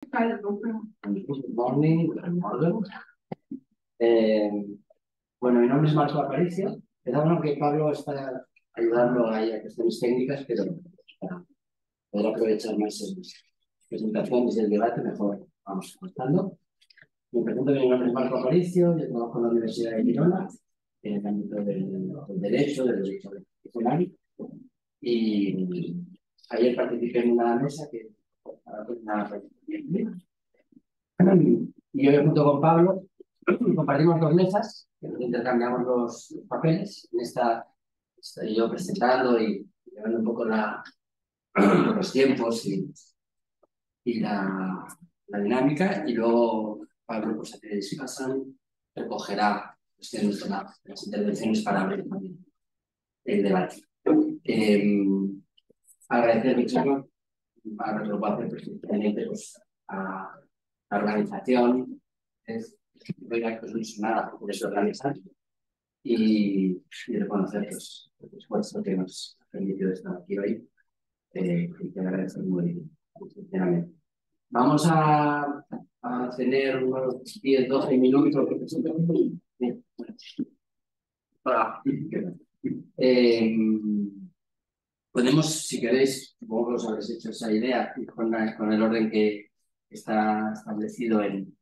Good morning, good morning. Bueno, mi nombre es Marco Aparicio. Es bueno que Pablo está ayudando ahí a cuestiones técnicas, pero para poder aprovechar más las presentaciones y el debate, mejor vamos contando. Me presento, mi nombre es Marco Aparicio, yo trabajo en la Universidad de Girona, en el ámbito del derecho constitucional, y ayer participé en una mesa que y hoy junto con Pablo compartimos dos mesas, que nos intercambiamos los papeles. En esta estoy yo presentando y llevando un poco los tiempos y la dinámica, y luego Pablo, pues, si pasan, recogerá cuestiones de las intervenciones para abrir también el debate. Agradecer mucho, ahora lo voy a hacer precisamente, pues, a la organización. Hoy actos no son nada, por eso organizar y reconocer el esfuerzo que nos ha permitido estar aquí hoy, y te agradezco muy sinceramente. Vamos a tener unos 10-12 minutos. Podemos, si queréis, supongo que os habréis hecho esa idea, con el orden que está establecido en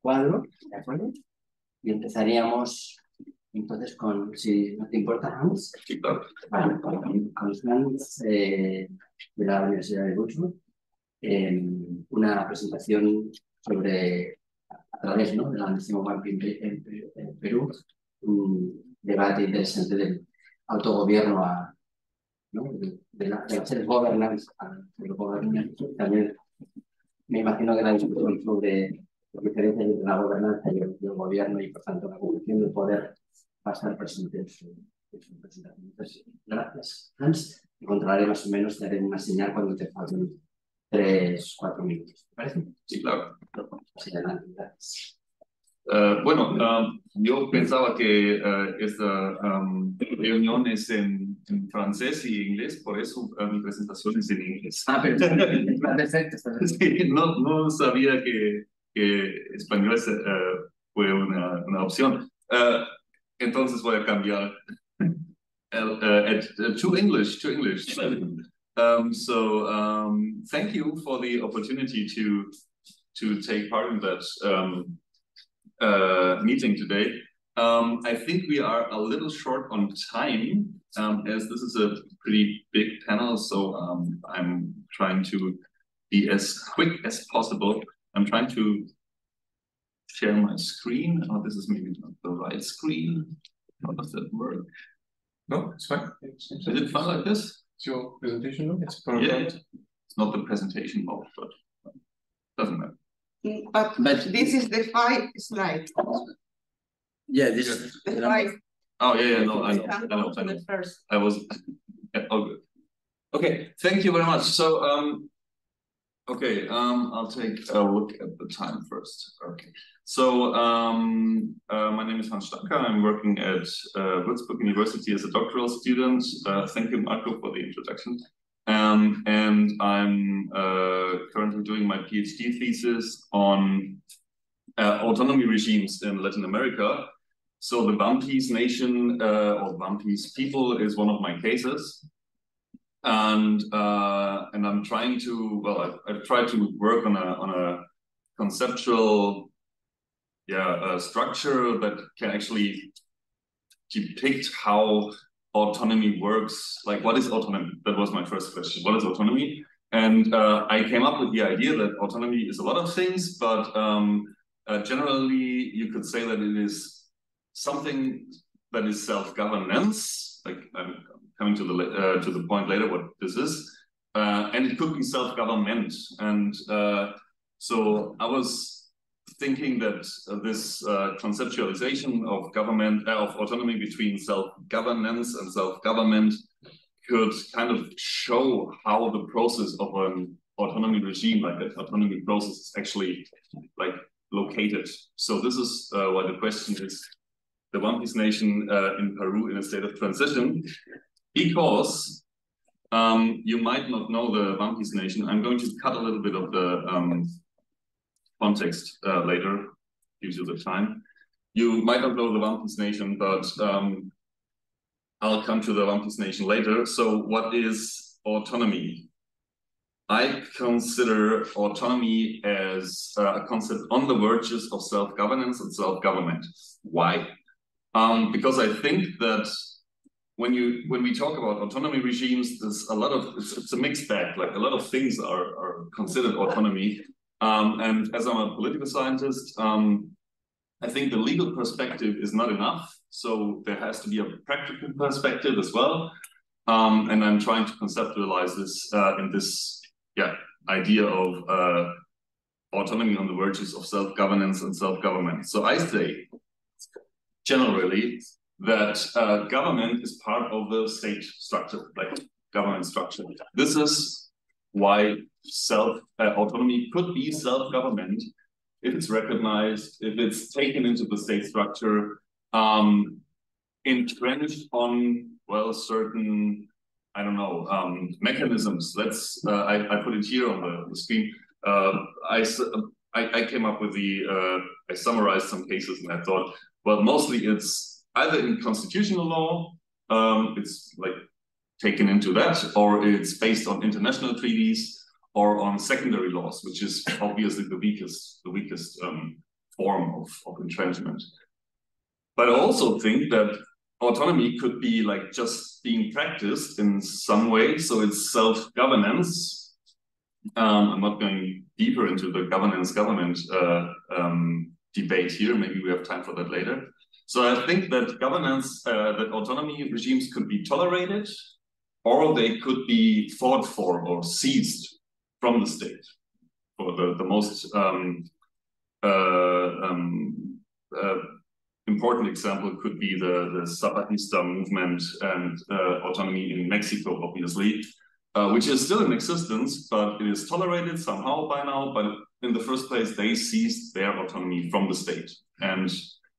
cuadro, ¿de acuerdo? Y empezaríamos entonces con, si no te importa, Hans. Sí, claro. Vale, con Hans de la Universidad de Würzburg, una presentación sobre, a través, ¿no?, de la Decimobank en Perú, un debate interesante del autogobierno ¿no?, de la self-governance al governance. También me imagino que la discusión sobre las diferencias entre la gobernanza y el gobierno, y por tanto la evolución del poder, va a estar presente en su presentación. Entonces, gracias, Hans. Y controlaré más o menos, te haré una señal cuando te falten 3-4 minutos. ¿Te parece? Sí, claro. Así adelante, gracias. Bueno, yo pensaba que esta reunión es en francés y inglés, por eso mi presentación es en inglés. Perfecto. Sí, no sabía que español fue una opción. Entonces voy a cambiar to English. Thank you for the opportunity to take part in that meeting today. I think we are a little short on time, as this is a pretty big panel, so I'm trying to be as quick as possible. I'm trying to share my screen. Oh, this is maybe not the right screen. How does that work? No, it's fine. Is it fine like this? It's your presentation mode? It's PowerPoint. Yeah, it's not the presentation mode, but doesn't matter. But this is the 5 slide. Yeah, this is the 5. Oh, yeah, no, I know. First. I was, yeah, all good. Okay, thank you very much. So, I'll take a look at the time first. Okay, so my name is Hans Stanker. I'm working at Würzburg University as a doctoral student. Thank you, Marco, for the introduction. And I'm currently doing my PhD thesis on autonomy regimes in Latin America. So the Vampis nation, or Vampis people, is one of my cases. And I'm trying to, well, I've tried to work on a conceptual structure that can actually depict how autonomy works. Like, what is autonomy? That was my first question. What is autonomy? And I came up with the idea that autonomy is a lot of things, but generally you could say that it is something that is self-governance. Like, I'm coming to the point later what this is, and it could be self-government. And so I was thinking that this conceptualization of autonomy between self-governance and self-government could kind of show how the process of an autonomy regime, like that autonomy process, is actually like located. So this is why the question is the Vampis nation in Peru in a state of transition, because You might not know the Wampis Nation. I'm going to cut a little bit of the context later, gives you the time. You might not know the Wampis Nation, but I'll come to the Wampis Nation later. So what is autonomy? I consider autonomy as a concept on the verges of self-governance and self-government. Why? Because I think that when we talk about autonomy regimes, there's a lot of it's a mixed bag. Like a lot of things are considered autonomy. And as I'm a political scientist, I think the legal perspective is not enough. So there has to be a practical perspective as well. And I'm trying to conceptualize this in this idea of autonomy on the verges of self-governance and self-government. So I say generally that government is part of the state structure, like government structure. This is why autonomy could be self-government if it's recognized, if it's taken into the state structure, entrenched on, well, certain, I don't know, mechanisms. Let's, I put it here on the screen. I came up with I summarized some cases and I thought, well, mostly it's either in constitutional law, it's like taken into that, or it's based on international treaties, or on secondary laws, which is obviously the weakest form of entrenchment. But I also think that autonomy could be like just being practiced in some way. So it's self-governance. I'm not going deeper into the governance-government debate here. Maybe we have time for that later. So I think that that autonomy regimes could be tolerated, or they could be fought for or seized from the state. For the most important example could be the Zapatista movement and autonomy in Mexico, obviously, which is still in existence, but it is tolerated somehow by now. But in the first place, they seized their autonomy from the state. And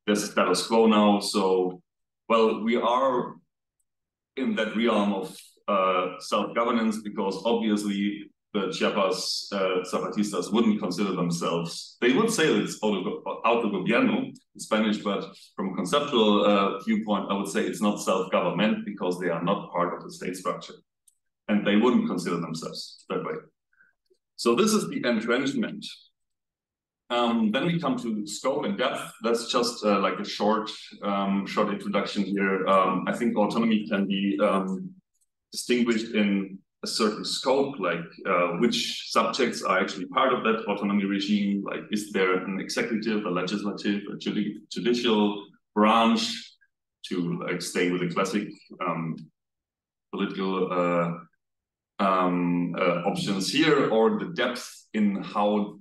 there's a status quo now. So, well, we are in that realm of self-governance, because obviously the Chiapas Zapatistas wouldn't consider themselves, they would say it's autogobierno in Spanish, but from a conceptual viewpoint, I would say it's not self-government because they are not part of the state structure. And they wouldn't consider themselves that way. So this is the entrenchment. Then we come to scope and depth. That's just like a short introduction here. I think autonomy can be distinguished in a certain scope, like which subjects are actually part of that autonomy regime. Like, is there an executive, a legislative, a judicial branch, to like stay with the classic political options here, or the depth in how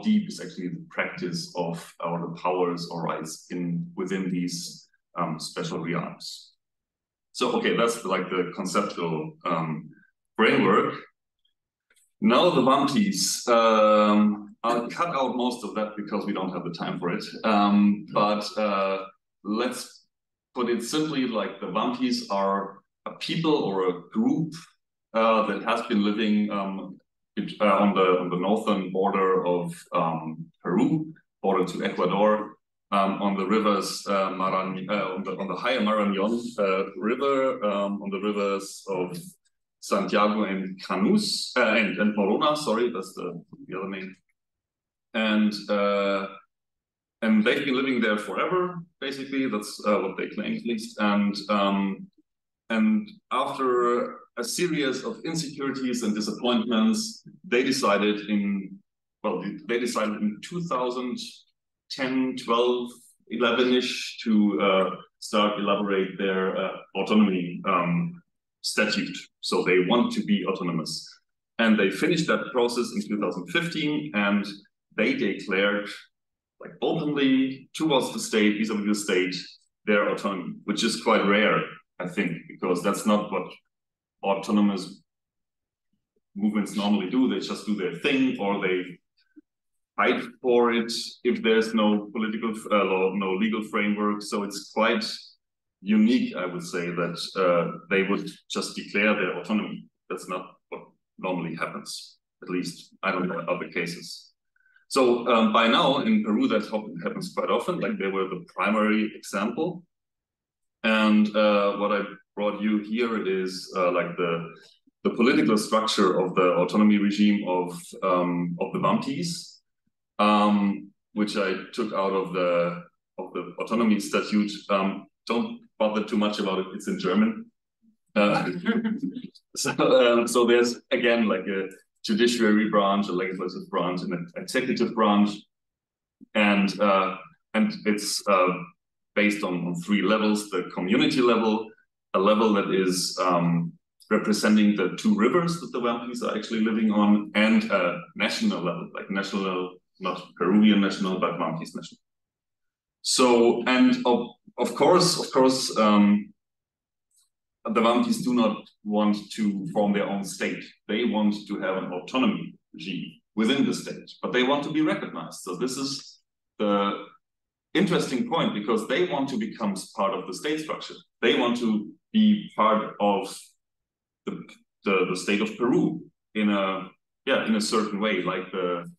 deep is actually the practice of or the powers or rights within these special realms. So okay, that's like the conceptual framework. Now the Wampis. I'll cut out most of that because we don't have the time for it. But let's put it simply, like the Wampis are a people or a group that has been living on the northern border of Peru, border to Ecuador, on the rivers on the higher Marañón river, on the rivers of Santiago and Canus and Morona. Sorry, that's the other name. And they've been living there forever. Basically, that's what they claim, at least. And after a series of insecurities and disappointments, they decided in 2010, 12, 11-ish to start elaborate their autonomy statute. So they want to be autonomous. And they finished that process in 2015, and they declared, like, openly towards the state, vis-a-vis the state, their autonomy, which is quite rare, I think, because that's not what autonomous movements normally do. They just do their thing, or they fight for it if there's no political law, no legal framework. So it's quite unique, I would say, that they would just declare their autonomy That's not what normally happens. At least I don't know other cases. So by now in Peru, that happens quite often. Like they were the primary example. And what I brought you here is like the political structure of the autonomy regime of the Vampis, which I took out of the autonomy statute. Don't bother too much about it. It's in German. So there's again like a judiciary branch, a legislative branch, and an executive branch, and it's based on three levels: the community level, a level that is representing the two rivers that the Vampis are actually living on, and a national level, like national, not Peruvian national, but Vampis national. So, and of course, the Vampis do not want to form their own state. They want to have an autonomy regime within the state, but they want to be recognized. So this is the interesting point, because they want to become part of the state structure. They want to be part of the state of Peru in a certain way, like the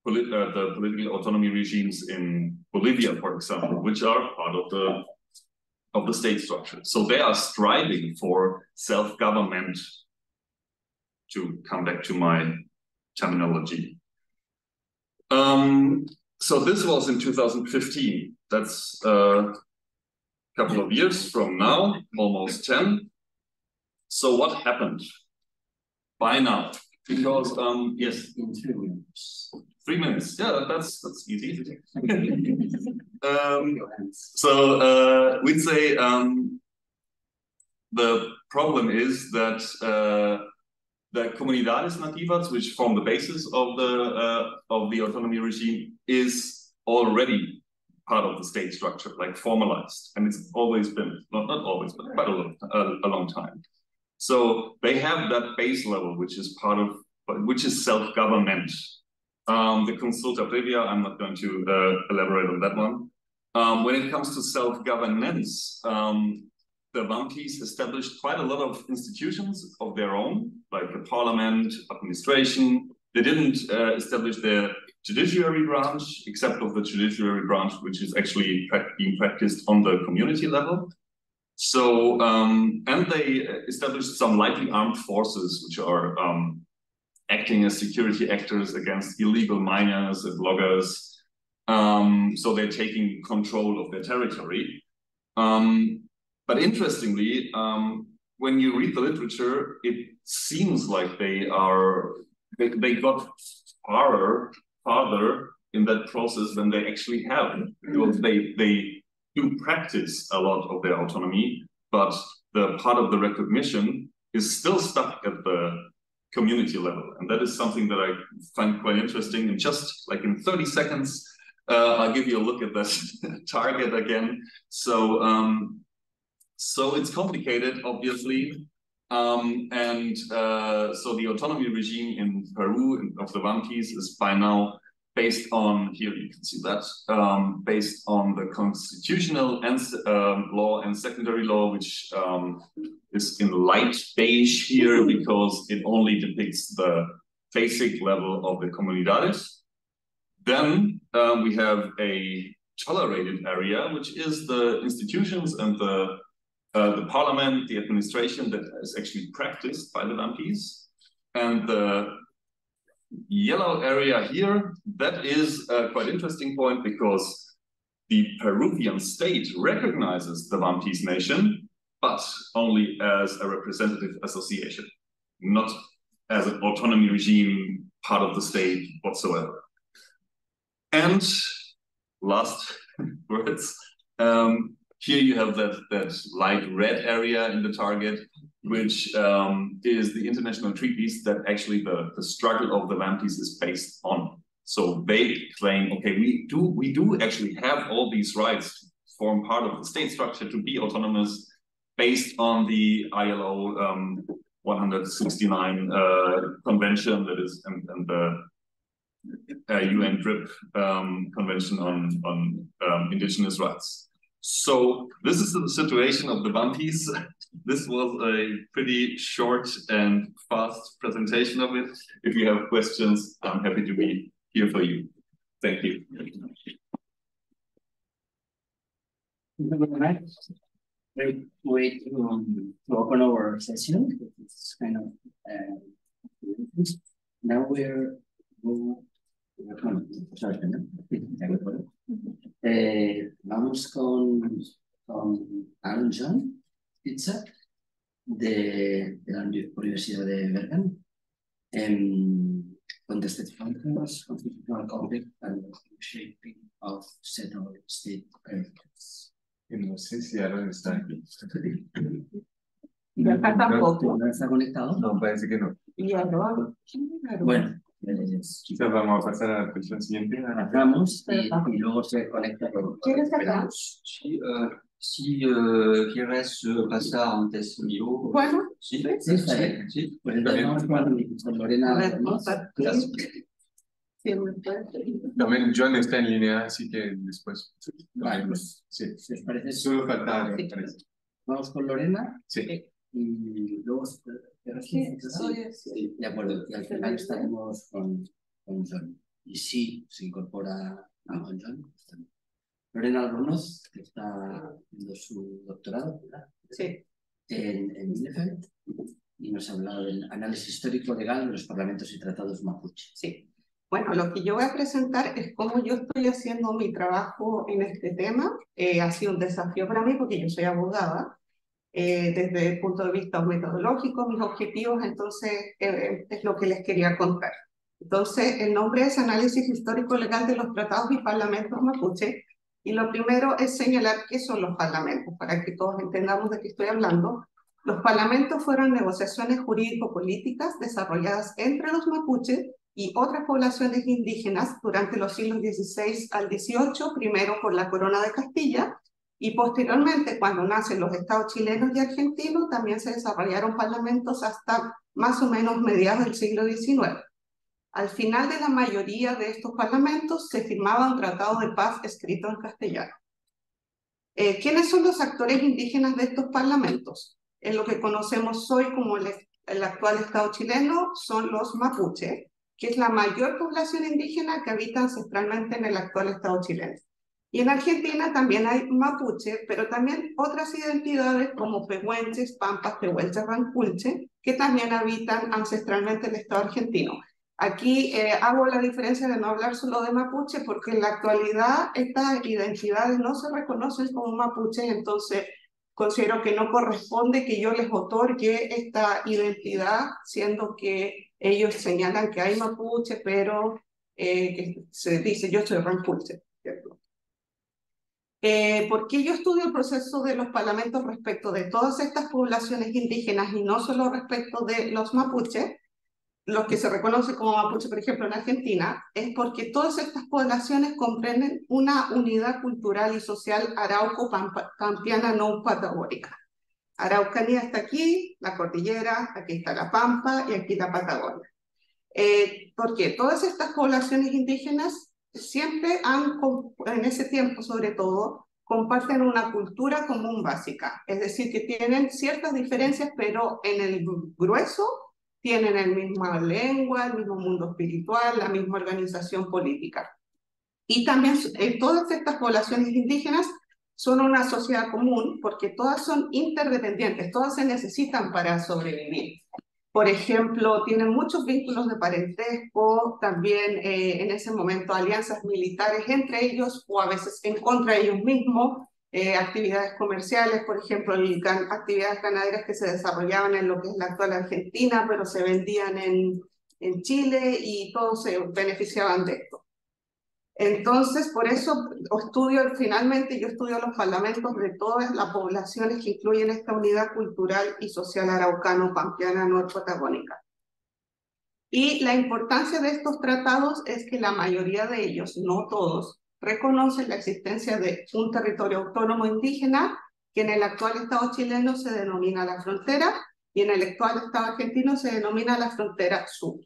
political autonomy regimes in Bolivia, for example, which are part of the state structure. So they are striving for self-government, to come back to my terminology. So this was in 2015. That's a couple of years from now, almost 10. So what happened by now? Because yes, In 3 minutes. 3 minutes. Yeah, that's easy. So we'd say the problem is that the Comunidades Nativas, which form the basis of the autonomy regime, is already part of the state structure, like formalized, and it's always been not always, but quite a long time. So they have that base level, which is self-government. The consulta previa, I'm not going to elaborate on that one. When it comes to self-governance, the Vampis established quite a lot of institutions of their own, like the parliament, administration. They didn't establish their judiciary branch, except of the judiciary branch, which is actually being practiced on the community level. So, and they established some lightly armed forces, which are acting as security actors against illegal miners and loggers. So they're taking control of their territory. But interestingly, when you read the literature, it seems like they got farther in that process than they actually have, because they do practice a lot of their autonomy, but the part of the recognition is still stuck at the community level. And that is something that I find quite interesting. And just like in 30 seconds, I'll give you a look at this target again. So it's complicated, obviously. So the autonomy regime in Peru of the Vampis is by now based on, here you can see that, based on the constitutional and law and secondary law, which is in light beige here because it only depicts the basic level of the comunidades. Then we have a tolerated area, which is the institutions and the parliament, the administration that is actually practiced by the Vampis. And the yellow area here, that is a quite interesting point, because the Peruvian state recognizes the Vampis nation, but only as a representative association, not as an autonomy regime, part of the state whatsoever. And last words, here you have that light red area in the target, which is the international treaties that actually the struggle of the Vampis is based on. So they claim, okay, we do actually have all these rights to form part of the state structure, to be autonomous, based on the ILO 169 convention, that is, and the UN DRIP convention on indigenous rights. So this is the situation of the Vampis this was a pretty short and fast presentation of it. If you have questions, I'm happy to be here for you. Thank you. Thank you very much. Great way to open our session. It's kind of now vamos con Aaron John Spitzer de la Universidad de Bergen, on the state functions, constitutional conflict and shaping of settled state characters. No sé si Aaron está aquí. Y acá tampoco. ¿No está conectado? No, parece que no. Y ahora, Bueno, Quizás vamos a pasar a la cuestión siguiente. vamos y luego se conecta con ¿Quieres acá? Si quieres pasar antes mío. Bueno, Sí, Sí, está bien. sí. Pues entonces vamos con Lorena. a ver, ¿no? sí, me parece. También John está en línea, así que después. Vale, pues Sí. si os parece, Solo falta Aaron, Sí. parece. vamos con Lorena Sí. y luego Sí, soy así. Sí, de acuerdo. Y al final estaremos con John. Y sí, se incorpora a John. Lorena Albornoz, que está haciendo su doctorado, ¿verdad? Sí. En Bielefeld, y nos ha hablado del análisis histórico legal de los parlamentos y tratados mapuche. Sí. Bueno, lo que yo voy a presentar es cómo yo estoy haciendo mi trabajo en este tema. Ha sido un desafío para mí porque yo soy abogada. Desde el punto de vista metodológico, mis objetivos, entonces es lo que les quería contar. Entonces, el nombre es Análisis Histórico Legal de los Tratados y Parlamentos Mapuche, y lo primero es señalar qué son los parlamentos, para que todos entendamos de qué estoy hablando. Los parlamentos fueron negociaciones jurídico-políticas desarrolladas entre los mapuches y otras poblaciones indígenas durante los siglos XVI al XVIII, primero por la Corona de Castilla, y posteriormente, cuando nacen los estados chilenos y argentinos, también se desarrollaron parlamentos hasta más o menos mediados del siglo XIX. Al final de la mayoría de estos parlamentos se firmaba un tratado de paz escrito en castellano. ¿Quiénes son los actores indígenas de estos parlamentos? En lo que conocemos hoy como el actual Estado chileno son los mapuches, que es la mayor población indígena que habita ancestralmente en el actual Estado chileno. Y en Argentina también hay mapuche, pero también otras identidades como pehuenches, pampas, tehuelches, ranculche, que también habitan ancestralmente el Estado argentino. Aquí hago la diferencia de no hablar solo de mapuche porque en la actualidad estas identidades no se reconocen como mapuches, entonces considero que no corresponde que yo les otorgue esta identidad, siendo que ellos señalan que hay mapuche, pero que se dice yo soy ranculche, ¿cierto? ¿Por qué yo estudio el proceso de los parlamentos respecto de todas estas poblaciones indígenas y no solo respecto de los mapuches? Los que se reconocen como mapuche, por ejemplo, en Argentina, es porque todas estas poblaciones comprenden una unidad cultural y social arauco-pampeana no patagónica. Araucanía está aquí, la cordillera, aquí está la Pampa y aquí la Patagonia. Porque todas estas poblaciones indígenas siempre en ese tiempo sobre todo, comparten una cultura común básica, es decir, que tienen ciertas diferencias, pero en el grueso tienen la misma lengua, el mismo mundo espiritual, la misma organización política. Y también todas estas poblaciones indígenas son una sociedad común porque todas son interdependientes, todas se necesitan para sobrevivir. Por ejemplo, tienen muchos vínculos de parentesco, también en ese momento alianzas militares entre ellos o a veces en contra de ellos mismos, actividades comerciales, por ejemplo, actividades ganaderas que se desarrollaban en lo que es la actual Argentina, pero se vendían en Chile y todos se beneficiaban de esto. Entonces, por eso finalmente yo estudio los parlamentos de todas las poblaciones que incluyen esta unidad cultural y social araucano-pampeana norpatagónica. Y la importancia de estos tratados es que la mayoría de ellos, no todos, reconocen la existencia de un territorio autónomo indígena que en el actual Estado chileno se denomina la frontera y en el actual Estado argentino se denomina la frontera sur.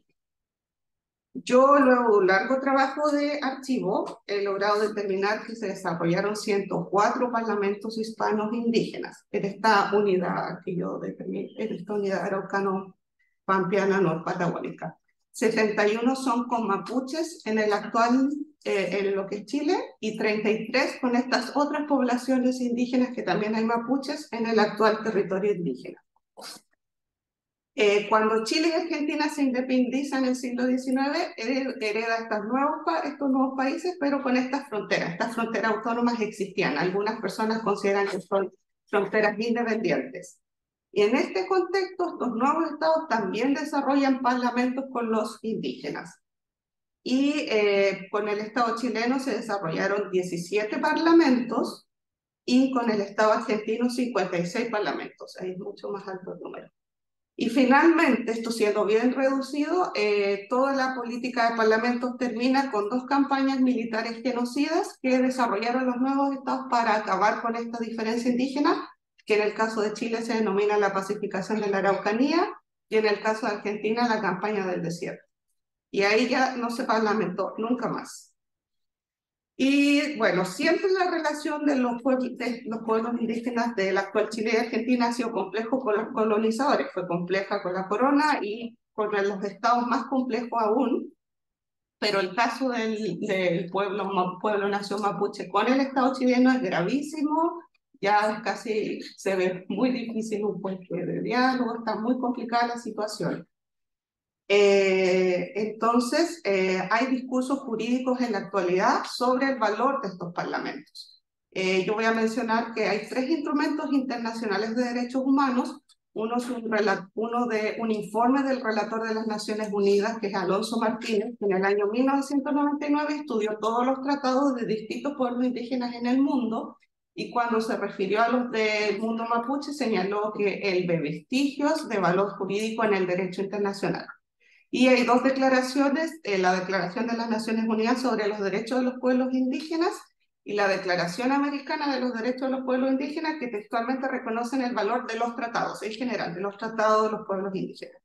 Yo, luego de un largo trabajo de archivo, he logrado determinar que se desarrollaron 104 parlamentos hispanos indígenas en esta unidad que yo determiné, en esta unidad araucano-pampeana norpatagónica. 71 son con mapuches en el actual, en lo que es Chile, y 33 con estas otras poblaciones indígenas que también hay mapuches en el actual territorio indígena. Cuando Chile y Argentina se independizan en el siglo XIX, hereda estos nuevos países, pero con estas fronteras autónomas existían. Algunas personas consideran que son fronteras independientes. Y en este contexto, estos nuevos estados también desarrollan parlamentos con los indígenas. Y con el Estado chileno se desarrollaron 17 parlamentos y con el Estado argentino 56 parlamentos. Ahí es mucho más alto el número. Y finalmente, esto siendo bien reducido, toda la política de parlamentos termina con 2 campañas militares genocidas que desarrollaron los nuevos estados para acabar con esta diferencia indígena, que en el caso de Chile se denomina la pacificación de la Araucanía y en el caso de Argentina la campaña del desierto. Y ahí ya no se parlamentó nunca más. Y bueno, siempre la relación de los pueblos indígenas de la actual Chile y Argentina ha sido complejo con los colonizadores, fue compleja con la corona y con los estados más complejos aún, pero el caso del pueblo nación mapuche con el estado chileno es gravísimo, ya casi se ve muy difícil un puente de diálogo, está muy complicada la situación. Entonces, hay discursos jurídicos en la actualidad sobre el valor de estos parlamentos. Yo voy a mencionar que hay 3 instrumentos internacionales de derechos humanos. Uno es un informe del relator de las Naciones Unidas, que es Alonso Martínez, que en el año 1999 estudió todos los tratados de distintos pueblos indígenas en el mundo, y cuando se refirió a los del mundo mapuche señaló que él ve vestigios de valor jurídico en el derecho internacional. Y hay 2 declaraciones, la Declaración de las Naciones Unidas sobre los Derechos de los Pueblos Indígenas y la Declaración Americana de los Derechos de los Pueblos Indígenas, que textualmente reconocen el valor de los tratados, en general, de los tratados de los pueblos indígenas.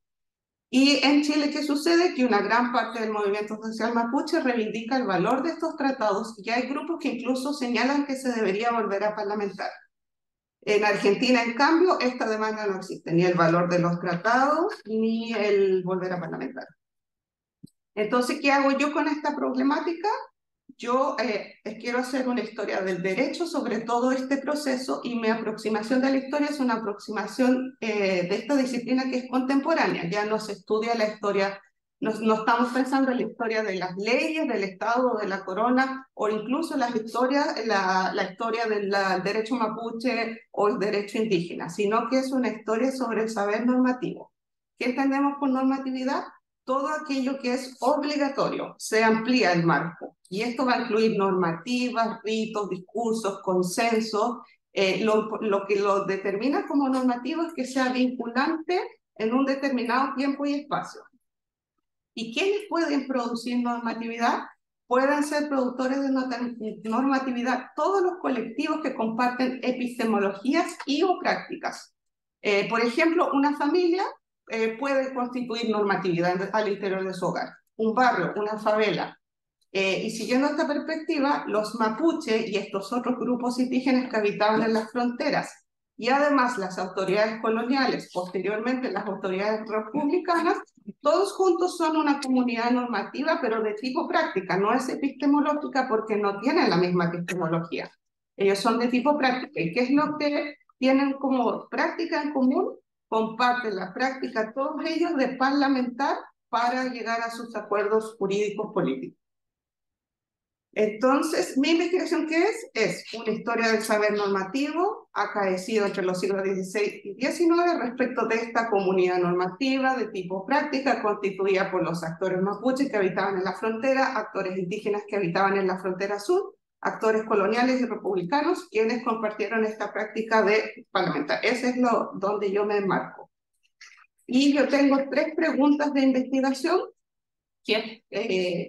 Y en Chile, ¿qué sucede? Que una gran parte del movimiento social mapuche reivindica el valor de estos tratados y hay grupos que incluso señalan que se debería volver a parlamentar. En Argentina, en cambio, esta demanda no existe, ni el valor de los tratados, ni el volver a parlamentar. Entonces, ¿qué hago yo con esta problemática? Yo quiero hacer una historia del derecho sobre todo este proceso y mi aproximación de la historia es una aproximación de esta disciplina que es contemporánea. Ya no se estudia la historia, no estamos pensando en la historia de las leyes, del Estado, de la corona, o incluso la historia del derecho mapuche o el derecho indígena, sino que es una historia sobre el saber normativo. ¿Qué entendemos por normatividad? Todo aquello que es obligatorio, se amplía el marco. Y esto va a incluir normativas, ritos, discursos, consensos. Lo que lo determina como normativo es que sea vinculante en un determinado tiempo y espacio. ¿Y quiénes pueden producir normatividad? Pueden ser productores de normatividad todos los colectivos que comparten epistemologías y o prácticas. Por ejemplo, una familia puede constituir normatividad al interior de su hogar. Un barrio, una favela. Y siguiendo esta perspectiva, los mapuche y estos otros grupos indígenas que habitaban en las fronteras, y además las autoridades coloniales, posteriormente las autoridades republicanas, todos juntos son una comunidad normativa, pero de tipo práctica, no es epistemológica porque no tienen la misma epistemología. Ellos son de tipo práctica. ¿Y qué es lo que tienen como práctica en común? Comparten la práctica todos ellos de parlamentar para llegar a sus acuerdos jurídicos políticos. Entonces, mi investigación, ¿qué es? Es una historia del saber normativo acaecido entre los siglos XVI y XIX respecto de esta comunidad normativa de tipo práctica constituida por los actores mapuches que habitaban en la frontera, actores indígenas que habitaban en la frontera sur, actores coloniales y republicanos, quienes compartieron esta práctica de parlamentar. Ese es donde yo me enmarco. Y yo tengo 3 preguntas de investigación.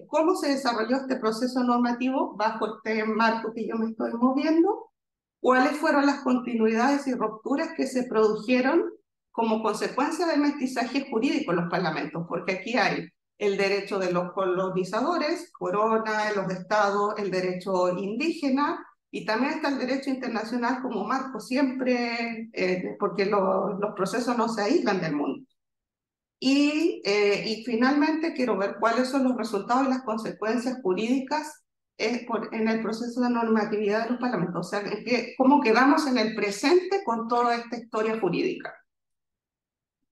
¿Cómo se desarrolló este proceso normativo bajo este marco que yo me estoy moviendo? ¿Cuáles fueron las continuidades y rupturas que se produjeron como consecuencia del mestizaje jurídico en los parlamentos? Porque aquí hay el derecho de los colonizadores, corona, los estados, el derecho indígena, y también está el derecho internacional como marco siempre, porque los procesos no se aíslan del mundo. Y finalmente quiero ver cuáles son los resultados y las consecuencias jurídicas en el proceso de normatividad de los parlamentos, o sea, cómo quedamos en el presente con toda esta historia jurídica.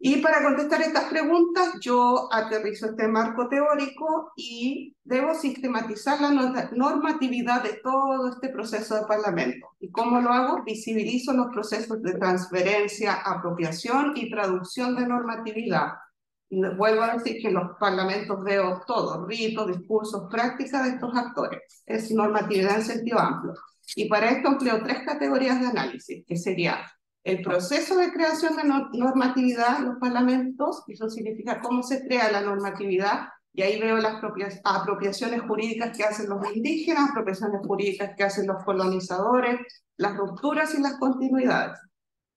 Y para contestar estas preguntas, yo aterrizo este marco teórico y debo sistematizar la normatividad de todo este proceso de parlamento. ¿Y cómo lo hago? Visibilizo los procesos de transferencia, apropiación y traducción de normatividad. Y vuelvo a decir que en los parlamentos veo todo, ritos, discursos, prácticas de estos actores. Es normatividad en sentido amplio. Y para esto empleo 3 categorías de análisis, que sería el proceso de creación de normatividad en los parlamentos, eso significa cómo se crea la normatividad, y ahí veo las apropiaciones jurídicas que hacen los indígenas, apropiaciones jurídicas que hacen los colonizadores, las rupturas y las continuidades.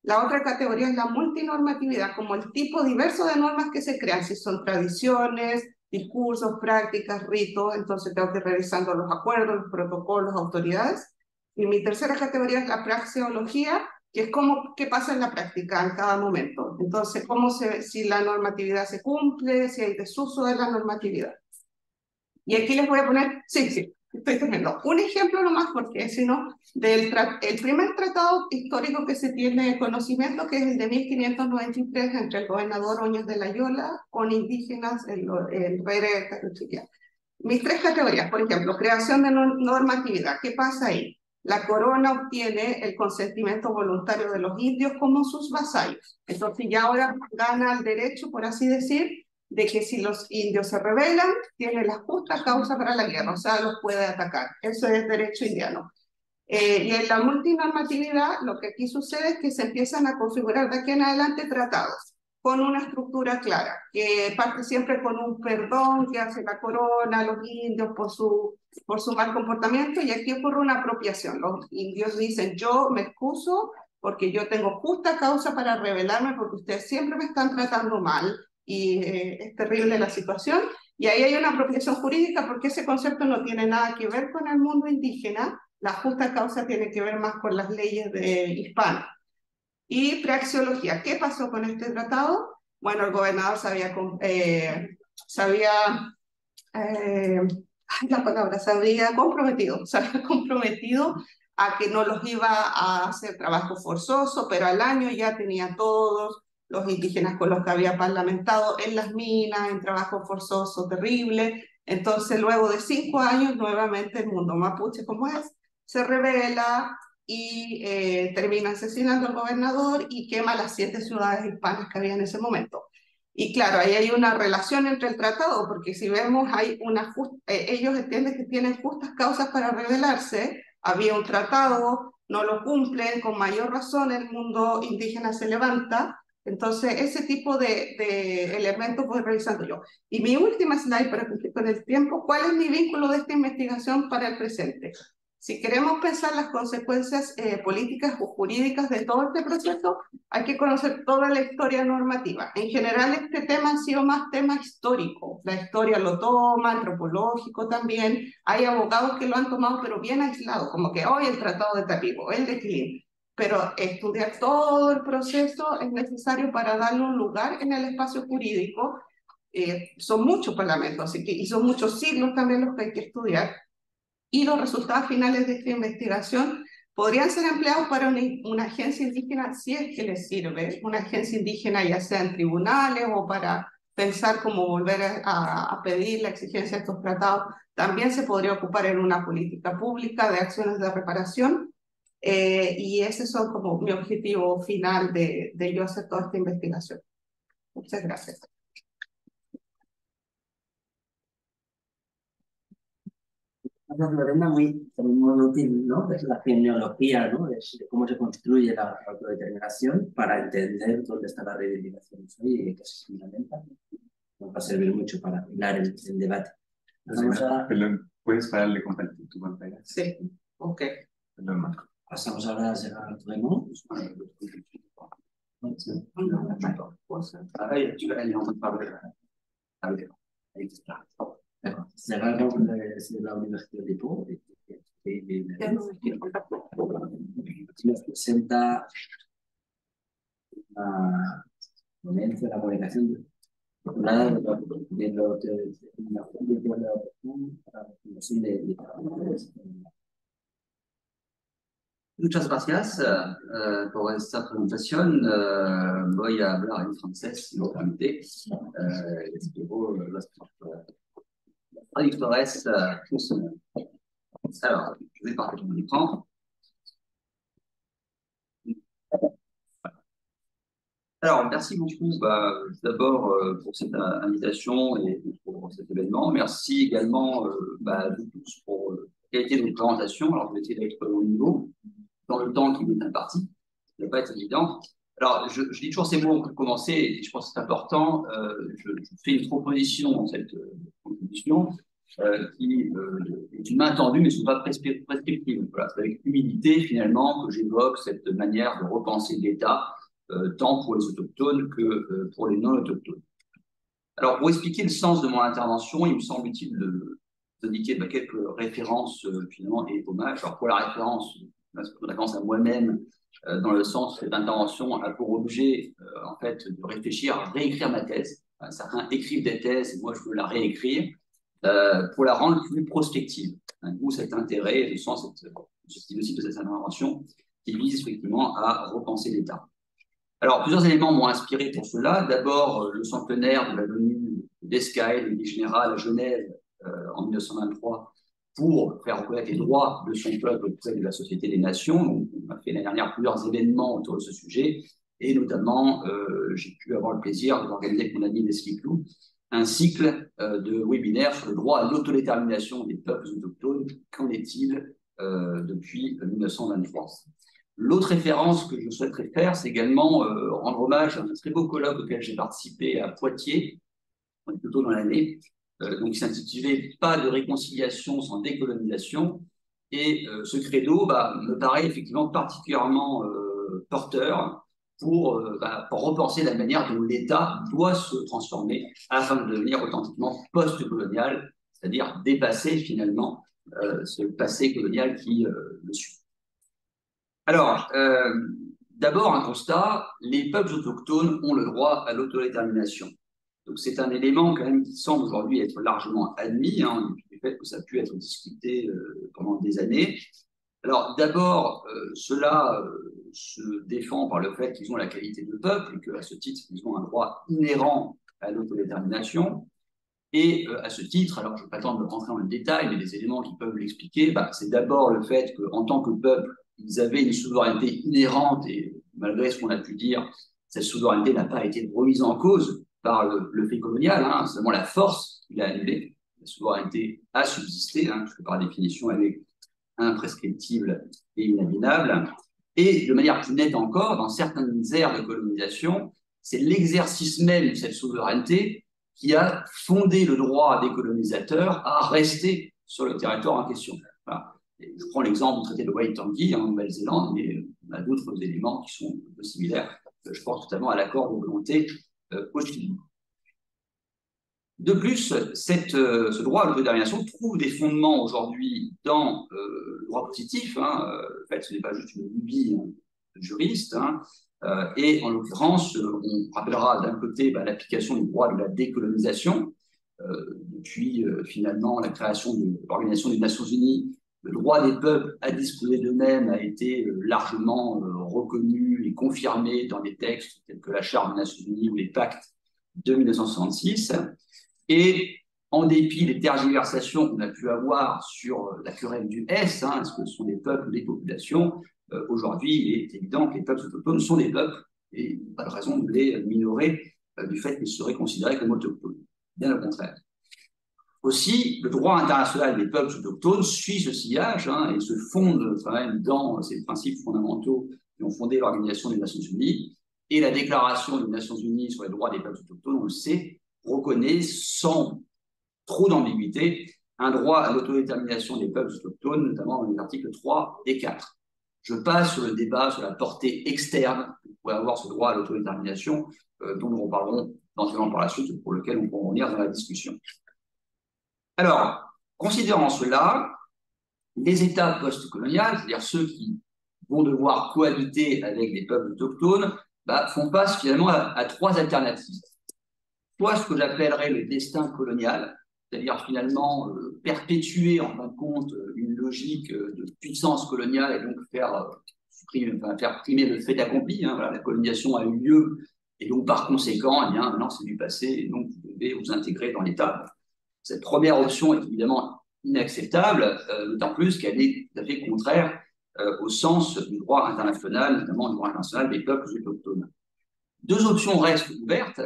La otra categoría es la multinormatividad, como el tipo diverso de normas que se crean, si son tradiciones, discursos, prácticas, ritos, entonces tengo que ir revisando los acuerdos, los protocolos, autoridades. Y mi tercera categoría es la praxeología, que es qué pasa en la práctica en cada momento. Entonces, si la normatividad se cumple, si hay desuso de la normatividad. Y aquí les voy a poner, sí, estoy terminando. Un ejemplo nomás, porque si no, el primer tratado histórico que se tiene conocimiento, que es el de 1593, entre el gobernador Oñez de Loyola con indígenas, el rey de Cachuchilla. Mis 3 categorías, por ejemplo, creación de normatividad. ¿Qué pasa ahí? La corona obtiene el consentimiento voluntario de los indios como sus vasallos. Entonces ya ahora gana el derecho, por así decir, de que si los indios se rebelan, tiene la justa causa para la guerra, o sea, los puede atacar. Eso es derecho indiano. Y en la multinormatividad, lo que aquí sucede es que se empiezan a configurar de aquí en adelante tratados con una estructura clara, que parte siempre con un perdón que hace la corona a los indios por su mal comportamiento, y aquí ocurre una apropiación. Los indios dicen, yo me excuso porque yo tengo justa causa para rebelarme porque ustedes siempre me están tratando mal y es terrible la situación, y ahí hay una apropiación jurídica porque ese concepto no tiene nada que ver con el mundo indígena, la justa causa tiene que ver más con las leyes hispanas. Y praxeología, ¿qué pasó con este tratado? Bueno, el gobernador se había comprometido a que no los iba a hacer trabajo forzoso, pero al año ya tenía todos los indígenas con los que había parlamentado en las minas, en trabajo forzoso terrible. Entonces, luego de 5 años, nuevamente el mundo mapuche, como es, se rebela y termina asesinando al gobernador y quema las 7 ciudades hispanas que había en ese momento. Y claro, ahí hay una relación entre el tratado, porque si vemos, hay ellos entienden que tienen justas causas para rebelarse, había un tratado, no lo cumplen, con mayor razón el mundo indígena se levanta. Entonces, ese tipo de elementos voy revisando yo. Y mi última slide para cumplir con el tiempo, ¿cuál es mi vínculo de esta investigación para el presente? Si queremos pensar las consecuencias políticas o jurídicas de todo este proceso, hay que conocer toda la historia normativa. En general, este tema ha sido más tema histórico. La historia lo toma, antropológico también. Hay abogados que lo han tomado, pero bien aislado, como que hoy el Tratado de Tapibo, el de Clean. Pero estudiar todo el proceso es necesario para darle un lugar en el espacio jurídico. Son muchos parlamentos, así que, y son muchos siglos también los que hay que estudiar. Y los resultados finales de esta investigación podrían ser empleados para una agencia indígena si es que les sirve, una agencia indígena ya sea en tribunales o para pensar cómo volver a pedir la exigencia de estos tratados. También se podría ocupar en una política pública de acciones de reparación, y ese son como mi objetivo final de yo hacer toda esta investigación. Muchas gracias. Lorena, muy útil, ¿no? Es la genealogía, ¿no? De cómo se construye la autodeterminación para entender dónde está la reivindicación hoy y qué se fundamenta. Nos va a servir mucho para hilar el debate. Perdón, ¿puedes parar de compartir tu pantalla? Sí, ok. Perdón, Marco. Pasamos ahora a Gerard Raymond. Exact. D'accord. C'est la Universidad de Depot. Nos presenta una ponencia, la publicación de la Muchas gracias por esta presentación. Voy a hablar en francés, si lo permite. Espero los traductores funcionen. Alors, je vais partager mon écran. Alors, merci beaucoup d'abord pour cette invitation et pour cet événement. Merci également à vous tous pour la qualité de votre présentation. Alors, je vais essayer d'être au niveau dans le temps qui m'est imparti. Ça ne va pas être évident. Alors, je dis toujours ces mots pour commencer, et je pense que c'est important. Je fais une proposition dans cette contribution qui est une main tendue, mais ce n'est pas prescriptive. Voilà, c'est avec humilité, finalement, que j'évoque cette manière de repenser l'État, tant pour les autochtones que pour les non-autochtones. Alors, pour expliquer le sens de mon intervention, il me semble utile d'indiquer quelques références, finalement, et hommages. Alors, pour la référence à moi-même, dans le sens que cette intervention a pour objet, en fait, de réfléchir à réécrire ma thèse. Certains écrivent des thèses, et moi, je veux la réécrire pour la rendre plus prospective. D'où cet intérêt, je sens ce style aussi de cette intervention qui vise effectivement à repenser l'État. Alors, plusieurs éléments m'ont inspiré pour cela. D'abord, le centenaire de la venue d'Escaël, le général à Genève en 1923, pour faire reconnaître les droits de son peuple auprès de la Société des Nations. Donc, on a fait l'année dernière plusieurs événements autour de ce sujet, et notamment, j'ai pu avoir le plaisir d'organiser avec mon ami Leslie Clou un cycle de webinaires sur le droit à l'autodétermination des peuples autochtones. Qu'en est-il depuis 1923 ? L'autre référence que je souhaiterais faire, c'est également rendre hommage à un très beau colloque auquel j'ai participé à Poitiers, plus tôt dans l'année, donc qui s'intitulait « Pas de réconciliation sans décolonisation ». Et ce credo me paraît effectivement particulièrement porteur pour repenser la manière dont l'État doit se transformer afin de devenir authentiquement post-colonial, c'est-à-dire dépasser finalement ce passé colonial qui le suit. Alors, d'abord un constat, les peuples autochtones ont le droit à l'autodétermination. Donc c'est un élément quand même qui semble aujourd'hui être largement admis, du fait que ça a pu être discuté pendant des années. Alors d'abord, cela se défend par le fait qu'ils ont la qualité de peuple et qu'à ce titre, ils ont un droit inhérent à l'autodétermination. Et à ce titre, alors je ne vais pas tenter de rentrer dans le détail, mais des éléments qui peuvent l'expliquer, c'est d'abord le fait qu'en tant que peuple, ils avaient une souveraineté inhérente et malgré ce qu'on a pu dire, cette souveraineté n'a pas été remise en cause par le fait colonial, seulement la force qui l'a annulée. La souveraineté a subsisté, puisque par définition elle est imprescriptible et inaliénable. Et de manière plus nette encore, dans certaines aires de colonisation, c'est l'exercice même de cette souveraineté qui a fondé le droit des colonisateurs à rester sur le territoire en question. Voilà. Et je prends l'exemple du traité de Waitangi en Nouvelle-Zélande, mais on a d'autres éléments qui sont un peu similaires. Je pense notamment à l'accord de volonté au Chili. De plus, ce droit à l'autodétermination trouve des fondements aujourd'hui dans le droit positif. En fait, ce n'est pas juste une lubie de juriste. Et en l'occurrence, on rappellera d'un côté l'application du droit de la décolonisation. Depuis finalement la création de l'Organisation des Nations Unies, le droit des peuples à disposer d'eux-mêmes a été largement reconnu et confirmé dans des textes tels que la Charte des Nations Unies ou les pactes de 1966. Et en dépit des tergiversations qu'on a pu avoir sur la querelle du S, est-ce que ce sont des peuples ou des populations, aujourd'hui, il est évident que les peuples autochtones sont des peuples et pas de raison de les minorer du fait qu'ils seraient considérés comme autochtones. Bien au contraire. Aussi, le droit international des peuples autochtones suit ce sillage et se fonde quand même dans ces principes fondamentaux qui ont fondé l'Organisation des Nations Unies. Et la Déclaration des Nations Unies sur les droits des peuples autochtones, on le sait, reconnaît sans trop d'ambiguïté un droit à l'autodétermination des peuples autochtones, notamment dans les articles 3 et 4. Je passe sur le débat sur la portée externe que pourrait avoir ce droit à l'autodétermination, dont nous reparlerons éventuellement par la suite, pour lequel on pourra revenir dans la discussion. Alors, considérant cela, les États post-coloniales, c'est-à-dire ceux qui vont devoir cohabiter avec des peuples autochtones, font face finalement à trois alternatives. Soit ce que j'appellerais le destin colonial, c'est-à-dire finalement perpétuer en fin de compte une logique de puissance coloniale et donc faire primer le fait accompli. Voilà, la colonisation a eu lieu et donc par conséquent, eh bien, maintenant c'est du passé et donc vous devez vous intégrer dans l'État. Cette première option est évidemment inacceptable, d'autant plus qu'elle est tout à fait contraire au sens du droit international, notamment du droit international des peuples autochtones. Deux options restent ouvertes.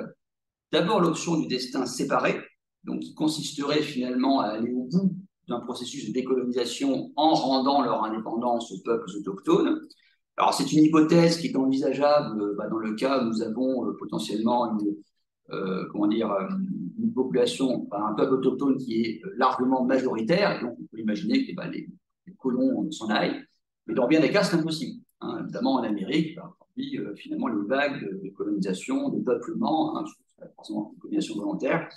D'abord, l'option du destin séparé, donc qui consisterait finalement à aller au bout d'un processus de décolonisation en rendant leur indépendance aux peuples autochtones. Alors, c'est une hypothèse qui est envisageable dans le cas où nous avons potentiellement une population, un peuple autochtone qui est largement majoritaire, et donc on peut imaginer que les colons s'en aillent. Mais dans bien des cas, c'est impossible. Notamment en Amérique, finalement, les vagues de colonisation, de peuplement, forcément une colonisation volontaire,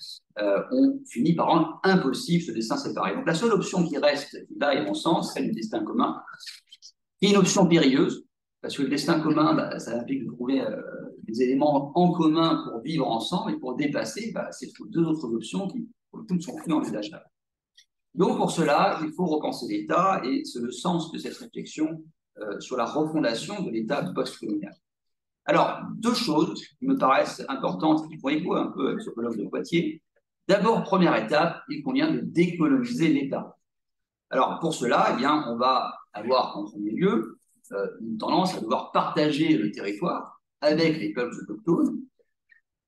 ont fini par rendre impossible ce destin séparé. Donc la seule option qui reste, qui va, à mon sens, c'est le destin commun, qui est une option périlleuse, parce que le destin commun, ça implique de trouver des éléments en commun pour vivre ensemble, et pour dépasser ces deux autres options qui, pour le coup, ne sont plus envisageables. Donc pour cela, il faut repenser l'État, et c'est le sens de cette réflexion sur la refondation de l'État post-colonial. Alors, deux choses qui me paraissent importantes, qui font écho un peu avec ce colloque de Poitiers. D'abord, première étape, il convient de décoloniser l'État. Alors, pour cela, eh bien, on va avoir en premier lieu une tendance à devoir partager le territoire avec les peuples autochtones,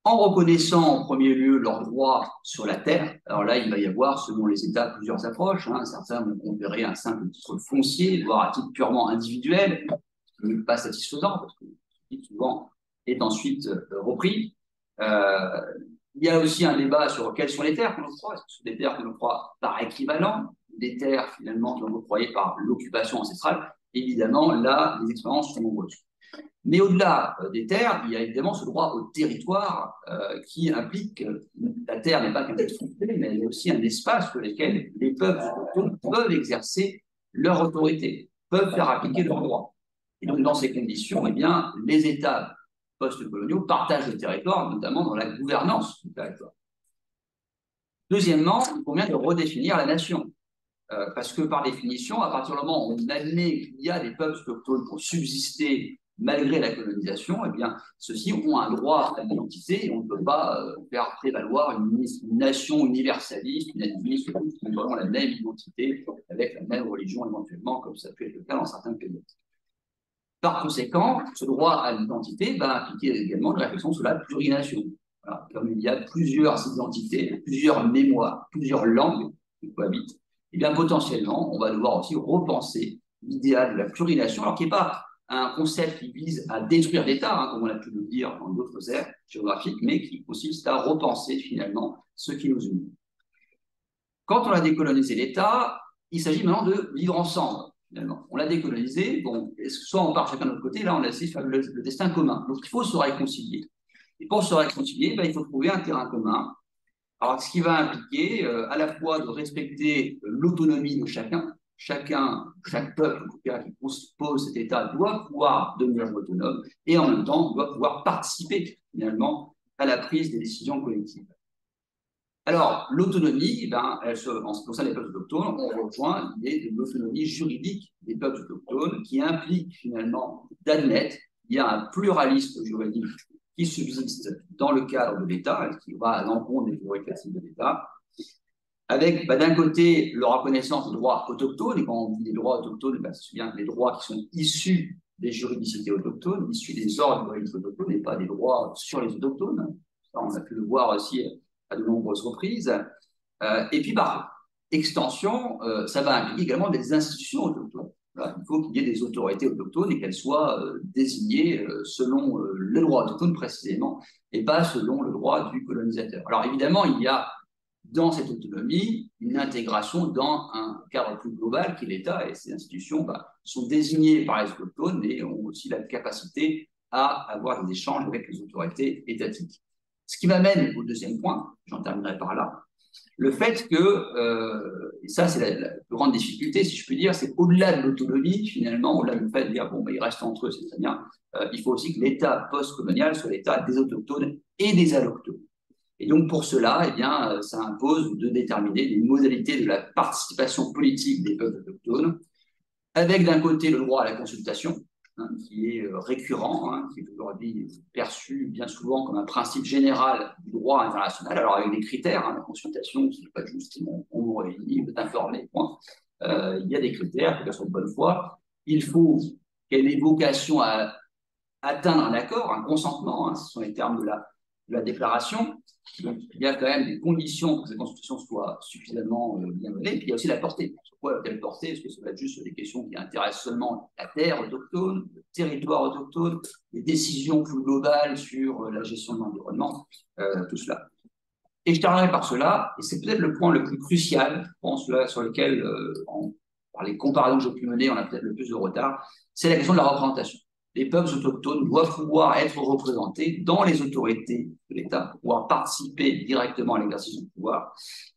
en reconnaissant en premier lieu leurs droits sur la terre. Alors là, il va y avoir, selon les États, plusieurs approches. Certains vont conférer un simple titre foncier, voire à titre purement individuel, ce qui n'est pas satisfaisant, parce que souvent est ensuite repris. Il y a aussi un débat sur quelles sont les terres qu'on octroie. Est-ce que ce sont des terres qu'on octroie par équivalent, des terres finalement qui sont octroyées par l'occupation ancestrale? Évidemment, là, les expériences sont nombreuses. Mais au-delà des terres, il y a évidemment ce droit au territoire qui implique que la terre n'est pas qu'un texte, mais elle est aussi un espace sur lequel les peuples peuvent exercer leur autorité, peuvent faire appliquer leurs droits. Et donc, dans ces conditions, eh bien, les États post-coloniaux partagent le territoire, notamment dans la gouvernance du territoire. Deuxièmement, il convient de redéfinir la nation. Parce que, par définition, à partir du moment où on admet qu'il y a des peuples autochtones pour subsister malgré la colonisation, eh bien, ceux-ci ont un droit à l'identité et on ne peut pas faire prévaloir une nation universaliste, une administration qui ont la même identité, avec la même religion éventuellement, comme ça peut être le cas dans certains pays. Par conséquent, ce droit à l'identité va impliquer également une réflexion sur la plurination. Voilà, comme il y a plusieurs identités, plusieurs mémoires, plusieurs langues qui cohabitent, et bien potentiellement, on va devoir aussi repenser l'idéal de la plurination, alors qui n'est pas un concept qui vise à détruire l'État, comme on a pu le dire dans d'autres aires géographiques, mais qui consiste à repenser finalement ce qui nous unit. Quand on a décolonisé l'État, il s'agit maintenant de vivre ensemble. Finalement. On l'a décolonisé, bon, soit on part chacun de notre côté, là on a essayé de faire le destin commun. Donc il faut se réconcilier. Et pour se réconcilier, il faut trouver un terrain commun. Alors ce qui va impliquer à la fois de respecter l'autonomie de chacun. Chaque peuple, en tout cas, qui pose cet État, doit pouvoir devenir autonome et en même temps doit pouvoir participer finalement à la prise des décisions collectives. Alors, l'autonomie, en ce qui concerne les peuples autochtones, on rejoint l'idée de l'autonomie juridique des peuples autochtones qui implique finalement d'admettre qu'il y a un pluralisme juridique qui subsiste dans le cadre de l'État, qui va à l'encontre des prérogatives de l'État, avec d'un côté la reconnaissance des droits autochtones, et quand on dit des droits autochtones, c'est bien les droits qui sont issus des juridicités autochtones, issus des ordres juridiques autochtones, et pas des droits sur les autochtones. Ça, on a pu le voir aussi à de nombreuses reprises. Et puis, par extension, ça va impliquer également des institutions autochtones. Voilà, il faut qu'il y ait des autorités autochtones et qu'elles soient désignées selon le droit autochtone précisément, et pas selon le droit du colonisateur. Alors, évidemment, il y a dans cette autonomie une intégration dans un cadre plus global qui est l'État, et ces institutions sont désignées par les autochtones et ont aussi la capacité à avoir des échanges avec les autorités étatiques. Ce qui m'amène au deuxième point, j'en terminerai par là, Le fait que, et ça c'est la plus grande difficulté, si je puis dire, c'est au-delà de l'autonomie, finalement, au-delà du fait de dire, bon, bah, ils restent entre eux, c'est très bien, il faut aussi que l'État post-colonial soit l'État des autochtones et des allochtones. Et donc pour cela, eh bien, ça impose de déterminer les modalités de la participation politique des peuples autochtones, avec d'un côté le droit à la consultation, qui est récurrent, qui est aujourd'hui perçu bien souvent comme un principe général du droit international, alors avec des critères, la consultation, ce n'est pas juste on vous réunit, d'informer, point. Il y a des critères, il faut qu'elle soit de bonne foi. Il faut qu'elle ait vocation à atteindre un accord, un consentement, ce sont les termes de la déclaration. Donc, il y a quand même des conditions pour que cette constitution soit suffisamment bien menée. Et puis, il y a aussi la portée. Sur quoi la portée? Est-ce que ça va être juste des questions qui intéressent seulement la terre autochtone, le territoire autochtone, les décisions plus globales sur la gestion de l'environnement, tout cela. Et je terminerai par cela, et c'est peut-être le point le plus crucial, je pense, là, sur lequel, par les comparaisons que j'ai pu mener, on a peut-être le plus de retard, c'est la question de la représentation. Les peuples autochtones doivent pouvoir être représentés dans les autorités de l'État, pouvoir participer directement à l'exercice du pouvoir.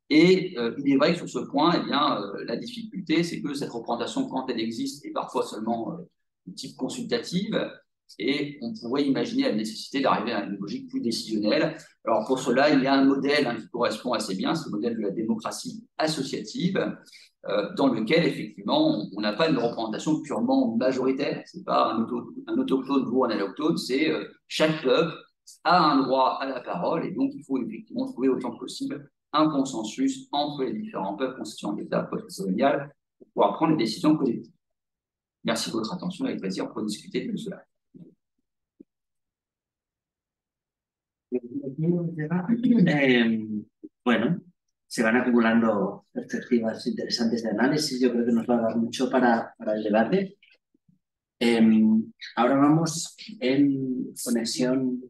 Et il est vrai que sur ce point, eh bien, la difficulté, c'est que cette représentation, quand elle existe, est parfois seulement de type consultative, et on pourrait imaginer la nécessité d'arriver à une logique plus décisionnelle. Alors pour cela, il y a un modèle qui correspond assez bien, c'est le modèle de la démocratie associative, dans lequel, effectivement, on n'a pas une représentation purement majoritaire. Ce n'est pas un autochtone ou un allochtone, c'est chaque peuple a un droit à la parole, et donc il faut effectivement trouver autant que possible un consensus entre les différents peuples constituant l'État post-colonial pour pouvoir prendre les décisions collectives. Merci de votre attention, avec plaisir pour discuter de cela. Bueno, se van acumulando perspectivas interesantes de análisis. Yo creo que nos va a dar mucho para el debate. Ahora vamos en conexión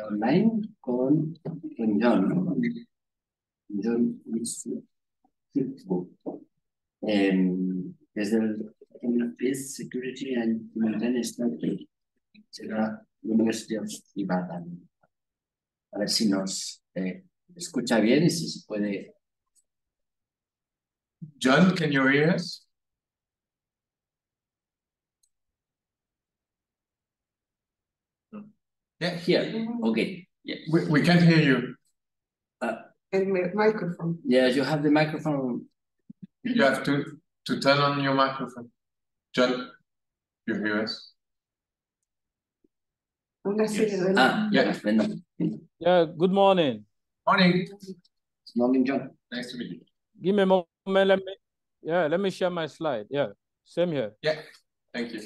online con John, ¿no? John desde el Peace, Security and Humanitarian Studies de la University of Ibadan. A ver si nos escucha bien y si se puede. John, can you hear us? Yeah, here. Okay. Yeah. We can't hear you. El microphone. Yeah, you have the microphone. You have to turn on your microphone. John, you hear us? Yes. Yeah, good morning. Morning. Morning, John. Nice to meet you. Give me a moment. Let me share my slide. Yeah, same here. Yeah, thank you.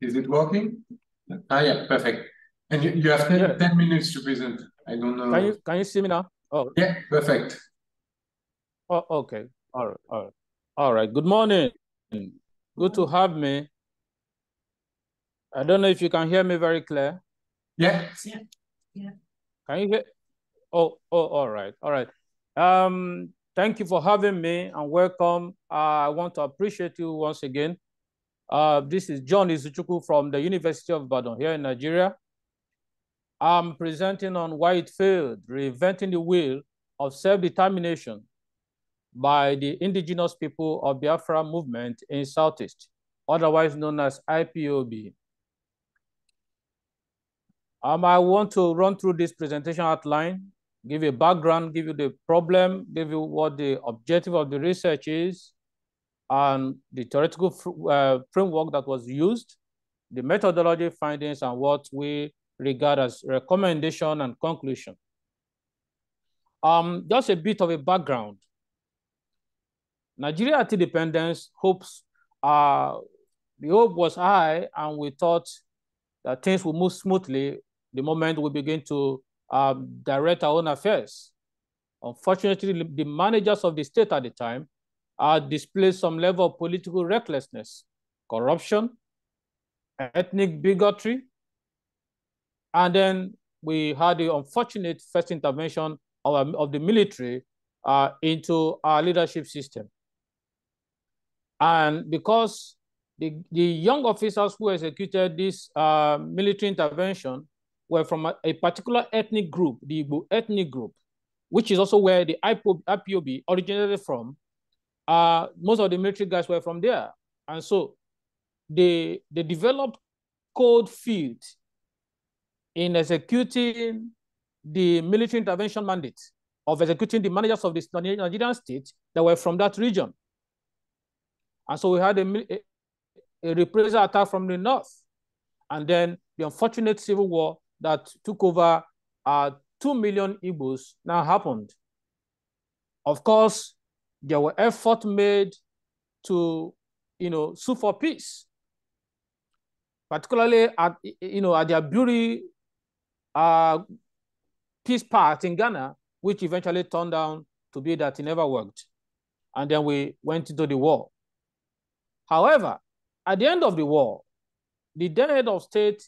Is it working? Yeah, perfect. And you have 10 minutes to present. I don't know. Can you see me now? Oh, yeah, perfect. Oh, okay. All right. Good morning. Good to have me. I don't know if you can hear me very clear. Yeah. Yeah. Can you hear? Oh, all right. Thank you for having me and welcome. I want to appreciate you once again. This is John Izuchukwu from the University of Ibadan here in Nigeria. I'm presenting on why it failed, reinventing the wheel of self-determination by the indigenous people of Biafra movement in Southeast, otherwise known as IPOB. I want to run through this presentation outline give you a background, give you the problem, give you what the objective of the research is, and the theoretical framework that was used, the methodology findings, and what we regard as recommendation and conclusion. Just a bit of a background. Nigeria at independence, the hope was high, and we thought that things would move smoothly the moment we begin to direct our own affairs. Unfortunately, the managers of the state at the time displayed some level of political recklessness, corruption, ethnic bigotry, and then we had the unfortunate first intervention of the military into our leadership system. And because the young officers who executed this military intervention were from a particular ethnic group, the Igbo ethnic group, which is also where the IPOB originated from. Most of the military guys were from there. And so they developed cold feet in executing the military intervention mandate of executing the managers of the Nigerian state that were from that region. And so we had a reprisal attack from the north. And then the unfortunate civil war that took over 2 million Igbos now happened. Of course, there were efforts made to, sue for peace, particularly at the Aburi peace pact in Ghana, which eventually turned out to be that it never worked. And then we went into the war. However, at the end of the war, the then head of state,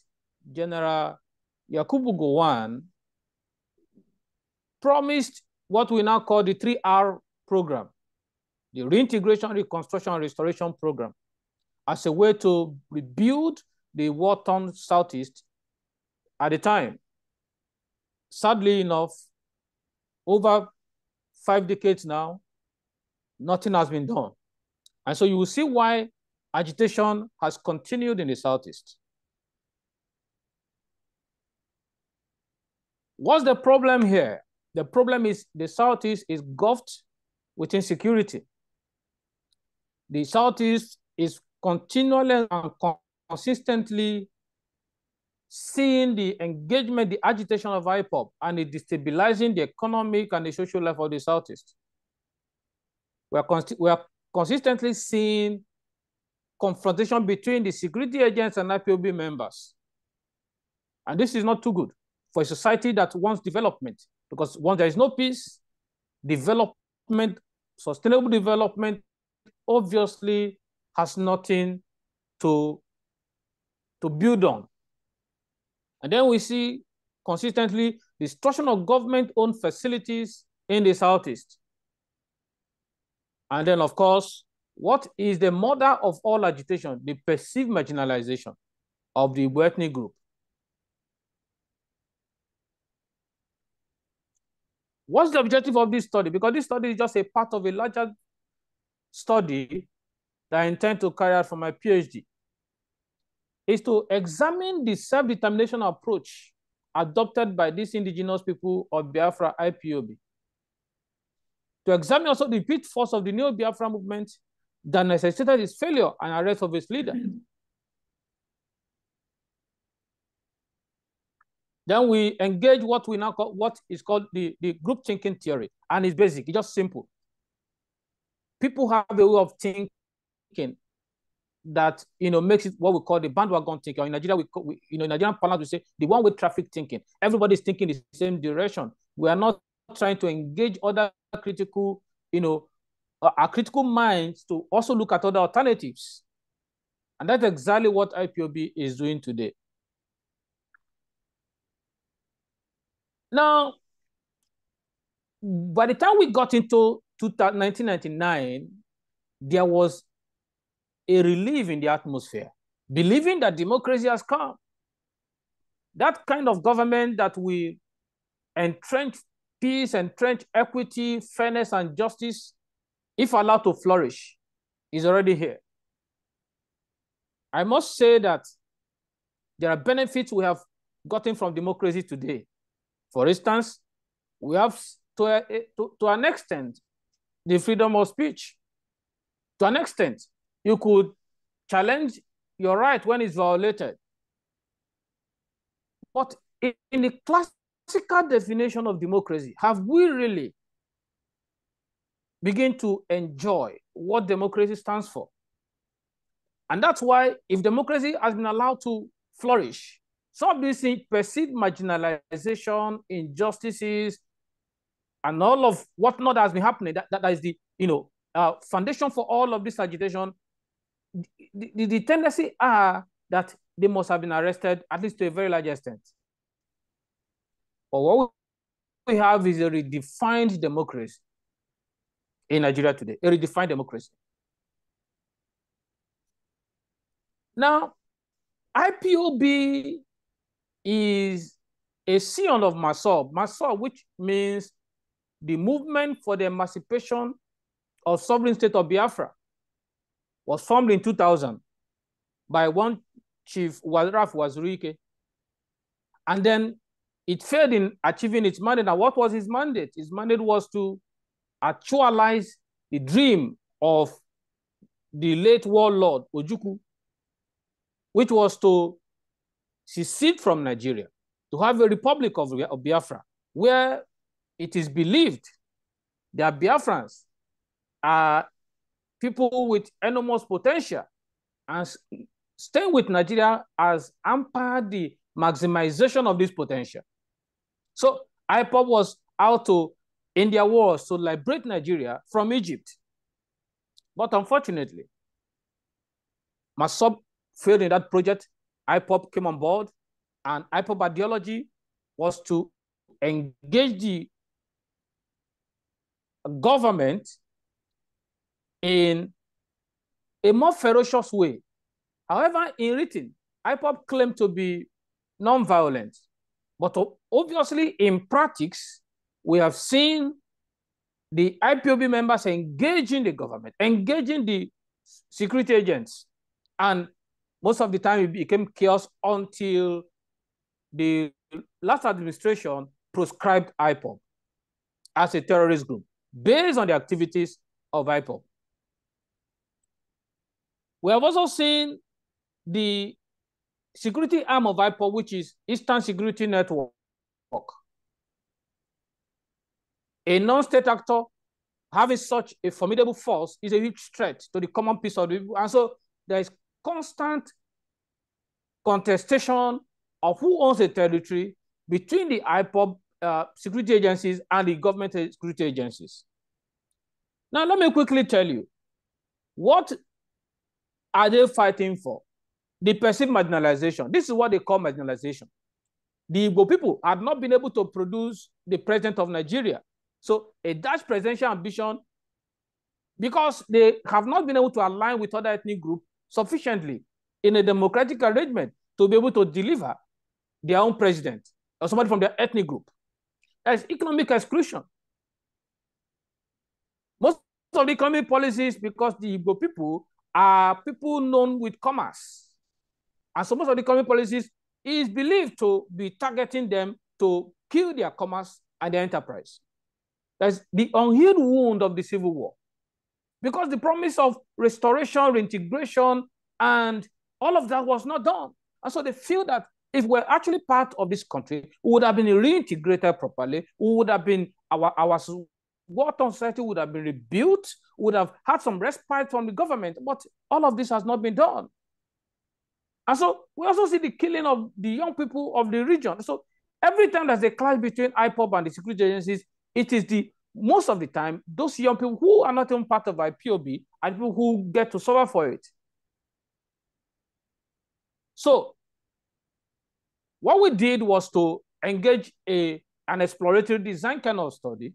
General Yakubu Gowon, promised what we now call the 3R program, the Reintegration, Reconstruction, and Restoration program, as a way to rebuild the war-torn Southeast at the time. Sadly enough, over 5 decades now, nothing has been done. And so you will see why agitation has continued in the Southeast. What's the problem here? The problem is the Southeast is engulfed with insecurity. The Southeast is continually and consistently seeing the engagement, the agitation of IPOB, and it destabilizing the economic and the social life of the Southeast. We are consistently seeing confrontation between the security agents and IPOB members. And this is not too good for a society that wants development, because once there is no peace, development, sustainable development, obviously has nothing to build on. And then we see consistently destruction of government-owned facilities in the Southeast. And then, of course, what is the mother of all agitation? The perceived marginalization of the Igbo ethnic group. What's the objective of this study? Because this study is just a part of a larger study that I intend to carry out for my PhD, is to examine the self-determination approach adopted by these indigenous people of Biafra IPOB. To examine also the pitfalls of the Neo-Biafra movement that necessitated its failure and arrest of its leader. Then we engage what we now call, what is called the group thinking theory. And it's basic, it's just simple. People have a way of thinking that makes it what we call the bandwagon thinking. In Nigeria, in Nigerian parlance, we say the one-way traffic thinking. Everybody's thinking the same direction. We are not trying to engage other critical, our critical minds to also look at other alternatives. And that's exactly what IPOB is doing today. Now, by the time we got into 1999, there was a relief in the atmosphere, believing that democracy has come. That kind of government that will entrench peace, entrench equity, fairness, and justice, if allowed to flourish, is already here. I must say that there are benefits we have gotten from democracy today. For instance, We have, to an extent, the freedom of speech. To an extent, you could challenge your right when it's violated. But in the classical definition of democracy, have we really begun to enjoy what democracy stands for? And that's why, if democracy has been allowed to flourish, some of these perceived marginalization, injustices, and all of what not has been happening, that is the foundation for all of this agitation. The tendency are that they must have been arrested, at least to a very large extent. But what we have is a redefined democracy in Nigeria today, a redefined democracy. Now, IPOB is a scion of MASSOB. MASSOB, which means the Movement for the Emancipation of Sovereign State of Biafra, was formed in 2000 by one Chief Ralph Wazirike. And then it failed in achieving its mandate. Now, what was his mandate? His mandate was to actualize the dream of the late warlord Ojukwu, which was to secede from Nigeria, to have a republic of Biafra, where it is believed that Biafrans are people with enormous potential, and staying with Nigeria has hampered the maximization of this potential. So IPOB was out to India wars to liberate Nigeria from Egypt. But unfortunately, MASSOB failed in that project. IPOB came on board, and IPOB ideology was to engage the government in a more ferocious way. However, in written, IPOB claimed to be non-violent. But obviously, in practice, we have seen the IPOB members engaging the government, engaging the security agents. And most of the time, it became chaos until the last administration proscribed IPOB as a terrorist group based on the activities of IPOB. We have also seen the security arm of IPOB, which is Eastern Security Network, a non-state actor having such a formidable force is a huge threat to the common peace of the people. And so there is constant contestation of who owns the territory between the IPOB security agencies and the government security agencies. Now, let me quickly tell you, what are they fighting for? The perceived marginalization. This is what they call marginalization. The Igbo people had not been able to produce the president of Nigeria. So a Dutch presidential ambition, because they have not been able to align with other ethnic groups sufficiently in a democratic arrangement to be able to deliver their own president or somebody from their ethnic group. That is economic exclusion. Most of the economic policies, because the Igbo people are people known with commerce. And so most of the economic policies is believed to be targeting them to kill their commerce and their enterprise. That's the unhealed wound of the Civil War. Because the promise of restoration, reintegration, and all of that was not done. And so they feel that if we're actually part of this country, we would have been reintegrated properly, we would have been, our war-torn society would have been rebuilt, would have had some respite from the government, but all of this has not been done. And so we also see the killing of the young people of the region. So every time there's a clash between IPOB and the security agencies, it is most of the time, those young people who are not even part of IPOB are people who get to suffer for it. So what we did was to engage an exploratory design kind of study.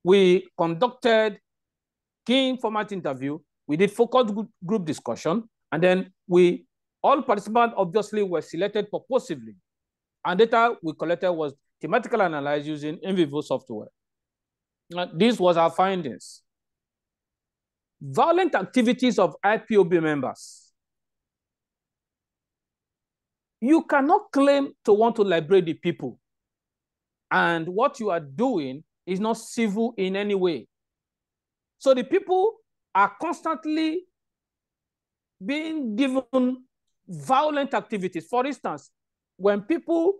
We conducted key informant interview. We did focus group discussion. And then all participants obviously were selected purposively. And data we collected was thematical analysis using NVivo software. This was our findings. Violent activities of IPOB members. You cannot claim to want to liberate the people and what you are doing is not civil in any way. So the people are constantly being given violent activities. For instance, when people,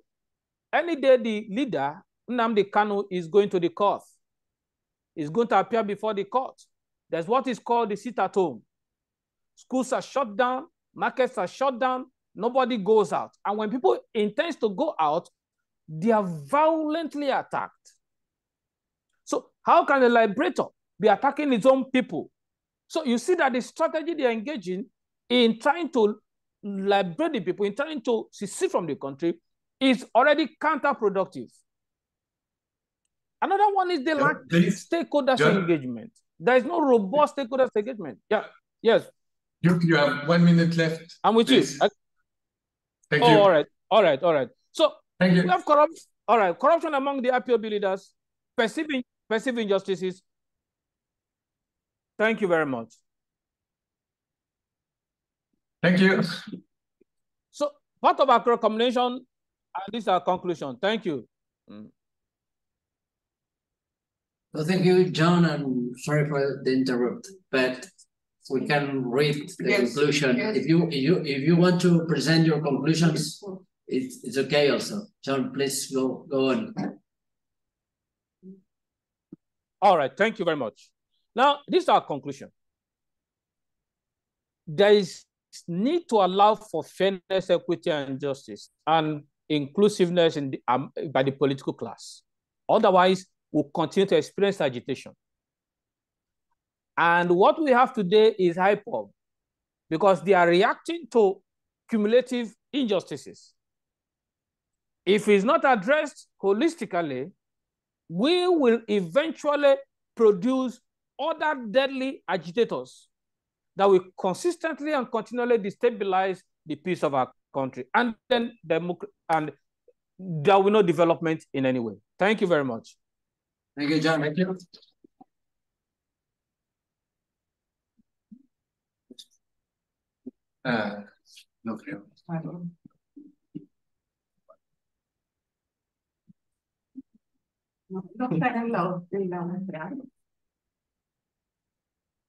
any day the leader, Nnamdi Kanu, is going to the court, is going to appear before the court, there's what is called the sit-at-home. Schools are shut down, markets are shut down, nobody goes out. And when people intend to go out, they are violently attacked. So how can a liberator be attacking his own people? So you see that the strategy they are engaging in trying to liberate the people, in trying to secede from the country, is already counterproductive. Another one is the lack of stakeholders engagement. There is no robust stakeholders engagement. Yeah, yes. You have 1 minute left. I'm with please. you. Thank you. All right. So thank you. We have corruption among the IPOB leaders, perceiving injustices. Thank you very much. Thank you. So part of our recommendation, and this is our conclusion. Thank you. Well, thank you, John. I'm sorry for the interrupt, but we can read the conclusion. Yes. If you want to present your conclusions, it's okay also. John, please go on. All right, thank you very much. Now, this is our conclusion. There is need to allow for fairness, equity, and justice, and inclusiveness in by the political class. Otherwise, we'll continue to experience agitation. And what we have today is IPOB, because they are reacting to cumulative injustices. If it's not addressed holistically, we will eventually produce other deadly agitators that will consistently and continually destabilize the peace of our country. And then there will be no development in any way. Thank you very much. Thank you, John. Thank you. No creo. No está en la muestra.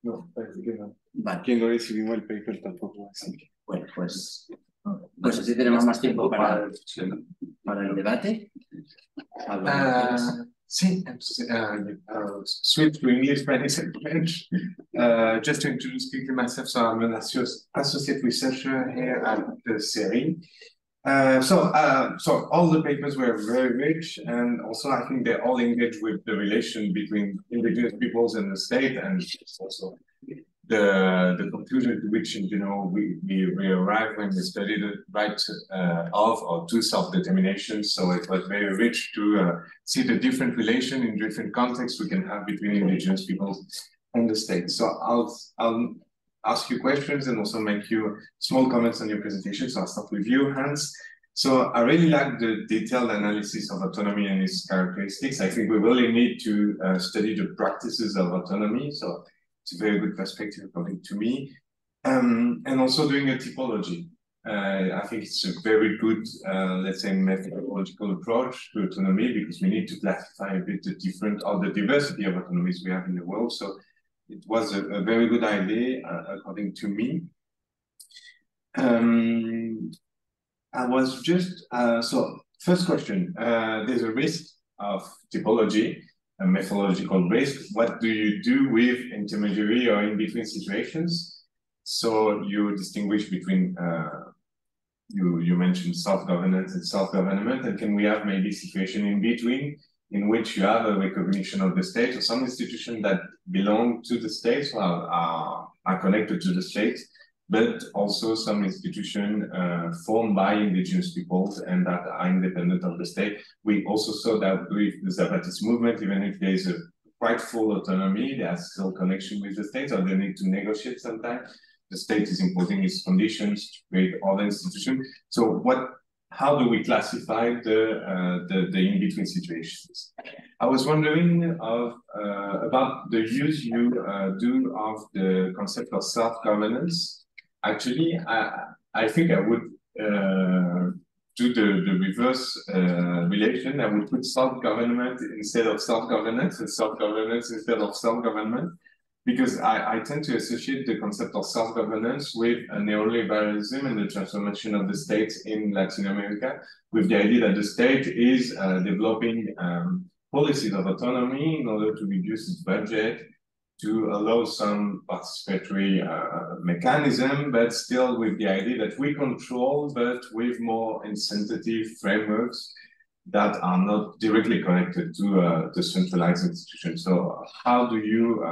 No, parece que no. Vale. Quien no recibimos el paper tampoco. Bueno, pues así tenemos más tiempo para el debate. Sí, switch to English, Spanish, and French. Just to introduce quickly myself, so I'm an associate researcher here at the CERI. So all the papers were very rich, and also I think they all engage with the relation between indigenous peoples and the state, and also the conclusion to which we arrived when we studied the right of or to self-determination. So it was very rich to see the different relation in different contexts we can have between indigenous peoples and the state. So I'll ask you questions and also make you small comments on your presentation. So I'll start with you, Hans. So I really like the detailed analysis of autonomy and its characteristics. I think we really need to study the practices of autonomy. So it's a very good perspective according to me. And also doing a typology. I think it's a very good, let's say, methodological approach to autonomy, because we need to classify a bit the diversity of autonomies we have in the world. So it was a very good idea, according to me. I was just, so first question, there's a risk of typology, a methodological risk. What do you do with intermediary or in-between situations? So you distinguish between, you mentioned self-governance and self-government, and can we have maybe situation in between in which you have a recognition of the state or some institutions that belong to the state, so are connected to the state, but also some institution formed by indigenous peoples and that are independent of the state. We also saw that with the Zapatist movement, even if there is a quite full autonomy, there's still connection with the state, or they need to negotiate sometimes. The state is imposing its conditions to create other institutions. So how do we classify the in-between situations? I was wondering about the use you do of the concept of self-governance. Actually, I think I would do the reverse relation. I would put self-government instead of self-governance and self-governance instead of self-government, because I tend to associate the concept of self-governance with neoliberalism and the transformation of the state in Latin America, with the idea that the state is developing policies of autonomy in order to reduce its budget, to allow some participatory mechanism, but still with the idea that we control, but with more incentive frameworks that are not directly connected to the centralized institution. So how do you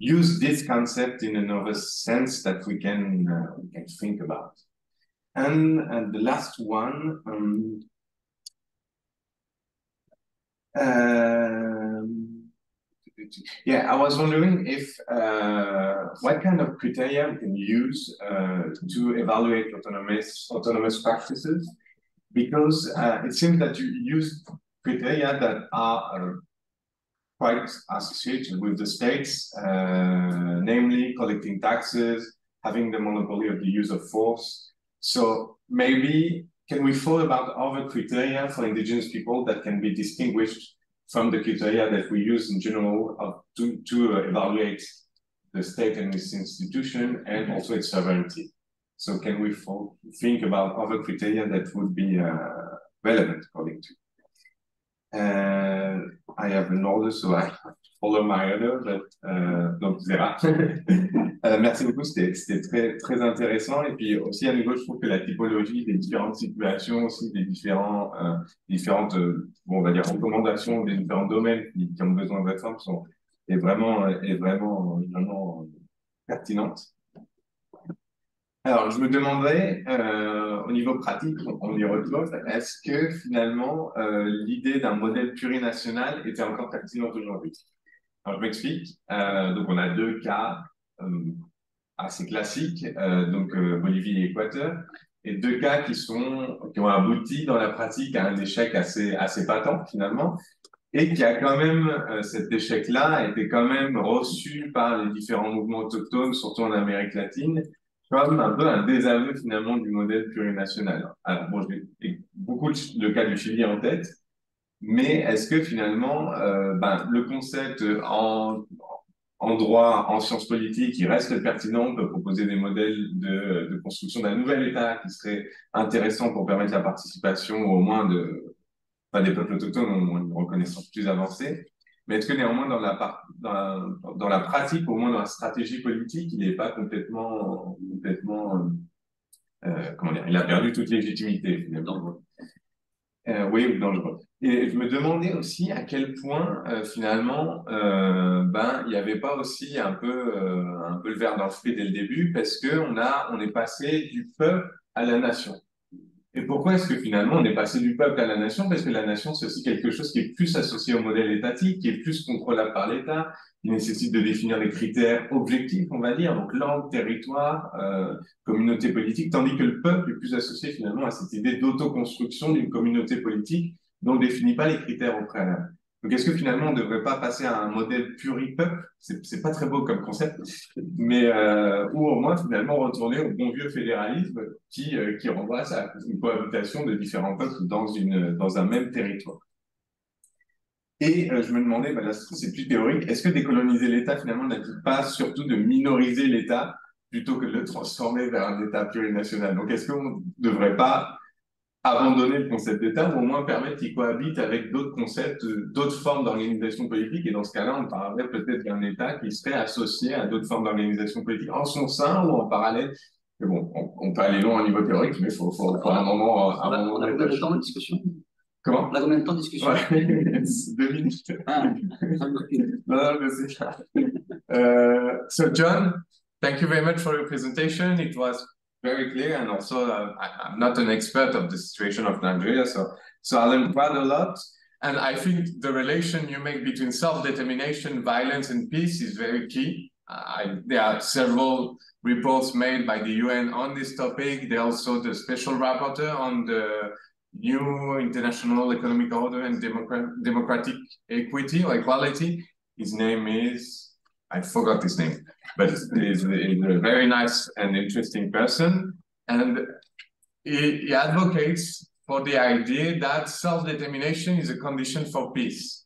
use this concept in another sense that we can think about? And the last one, yeah, I was wondering if what kind of criteria we can use to evaluate autonomous practices, because it seems that you use criteria that are quite associated with the states, namely collecting taxes, having the monopoly of the use of force. So maybe can we thought about other criteria for indigenous people that can be distinguished from the criteria that we use in general to evaluate the state and its institution and also its sovereignty? So can we think about other criteria that would be relevant according to? I have an order, so I have to follow my order, but donc Zéra. Merci beaucoup, c'était très intéressant. Et puis aussi à nouveau, je trouve que la typologie des différentes situations, aussi des différentes, bon, on va dire recommandations des différents domaines qui ont besoin de réforme est vraiment pertinente. Alors, je me demanderais, au niveau pratique, on y retrouve, est-ce que finalement l'idée d'un modèle plurinational était encore pertinente aujourd'hui? Alors, je m'explique. Donc, on a deux cas assez classiques, donc Bolivie et Équateur, et deux cas qui ont abouti dans la pratique à un échec assez patent finalement, et qui a quand même, cet échec-là a été quand même reçu par les différents mouvements autochtones, surtout en Amérique latine, comme un peu un désaveu finalement du modèle plurinational. Alors bon, j'ai beaucoup le cas du Chili en tête, mais est-ce que finalement le concept en droit, en sciences politiques, il reste pertinent? On peut proposer des modèles de construction d'un nouvel État qui serait intéressant pour permettre la participation au moins des peuples autochtones ont une reconnaissance plus avancée. Mais est-ce que néanmoins, dans la pratique, au moins dans la stratégie politique, il n'est pas complètement comment dire, il a perdu toute légitimité finalement. Oui, dangereux. Et je me demandais aussi à quel point finalement, il n'y avait pas aussi un peu le ver dans le fruit dès le début, parce que on est passé du peuple à la nation. Et pourquoi est-ce que finalement on est passé du peuple à la nation? Parce que la nation, c'est aussi quelque chose qui est plus associé au modèle étatique, qui est plus contrôlable par l'État, qui nécessite de définir des critères objectifs, on va dire, donc langue, territoire, communauté politique, tandis que le peuple est plus associé finalement à cette idée d'autoconstruction d'une communauté politique dont on ne définit pas les critères au préalable. Donc, est-ce que finalement, on ne devrait pas passer à un modèle pluripeuple? C'est pas très beau comme concept, mais ou au moins finalement retourner au bon vieux fédéralisme qui renvoie à ça, une cohabitation de différents peuples dans un même territoire. Et je me demandais, là c'est plus théorique, est-ce que décoloniser l'État finalement n'implique pas surtout de minoriser l'État plutôt que de le transformer vers un État plurinational? Donc, est-ce qu'on ne devrait pas abandonner le concept d'État, ou au moins permettre qu'il cohabite avec d'autres concepts, d'autres formes d'organisation politique, et dans ce cas-là, on parlerait peut-être d'un État qui serait associé à d'autres formes d'organisation politique en son sein ou en parallèle. Mais bon, on peut aller loin au niveau théorique, mais il faut un moment... On a combien de temps de discussion? Comment? On a combien de temps de discussion? Ouais, 2 minutes. Non, mais c'est ça. So John, thank you very much for your presentation. It was very clear, and also I'm not an expert of the situation of Nigeria, so I learned quite a lot. And I think the relation you make between self-determination, violence, and peace is very key. There are several reports made by the UN on this topic. There are also the special rapporteur on the new international economic order and democratic equity or equality. His name is, I forgot his name, but he's a very nice and interesting person. And he advocates for the idea that self-determination is a condition for peace.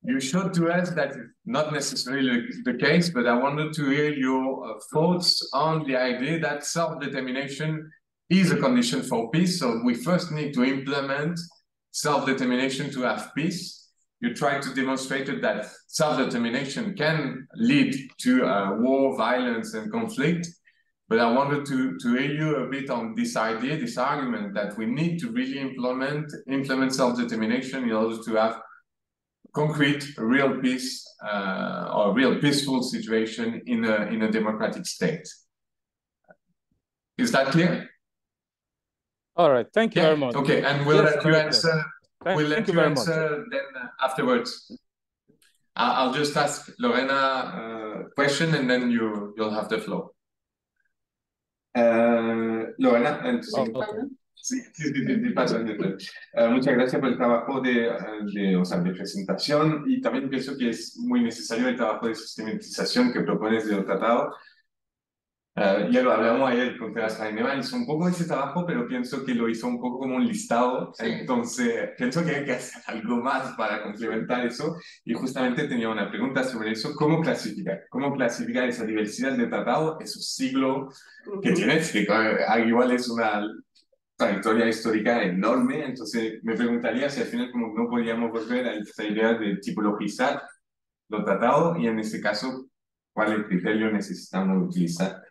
You showed to us that it's not necessarily the case, but I wanted to hear your thoughts on the idea that self-determination is a condition for peace. So we first need to implement self-determination to have peace. You tried to demonstrate that self-determination can lead to war, violence, and conflict. But I wanted to hear you a bit on this idea, this argument that we need to really implement self-determination in order to have concrete, real peace or real peaceful situation in a democratic state. Is that clear? All right, thank you very much. Okay, and we'll let you answer. We'll let you answer then afterwards. I'll just ask Lorena a question and then you'll have the floor. Lorena, sí, pasa. Muchas gracias por el trabajo de presentación, y también pienso que es muy necesario el trabajo de sistematización que propones del tratado. Ya lo hablamos ayer con Teresa Reinema, hizo un poco ese trabajo, pero pienso que lo hizo un poco como un listado, sí. Entonces pienso que hay que hacer algo más para complementar eso, y justamente tenía una pregunta sobre eso: ¿cómo clasificar esa diversidad de tratado, esos siglos que tienes, que igual es una trayectoria histórica enorme? Entonces me preguntaría si al final como no podíamos volver a esta idea de tipologizar los tratados, y en este caso, ¿cuál criterio necesitamos utilizar?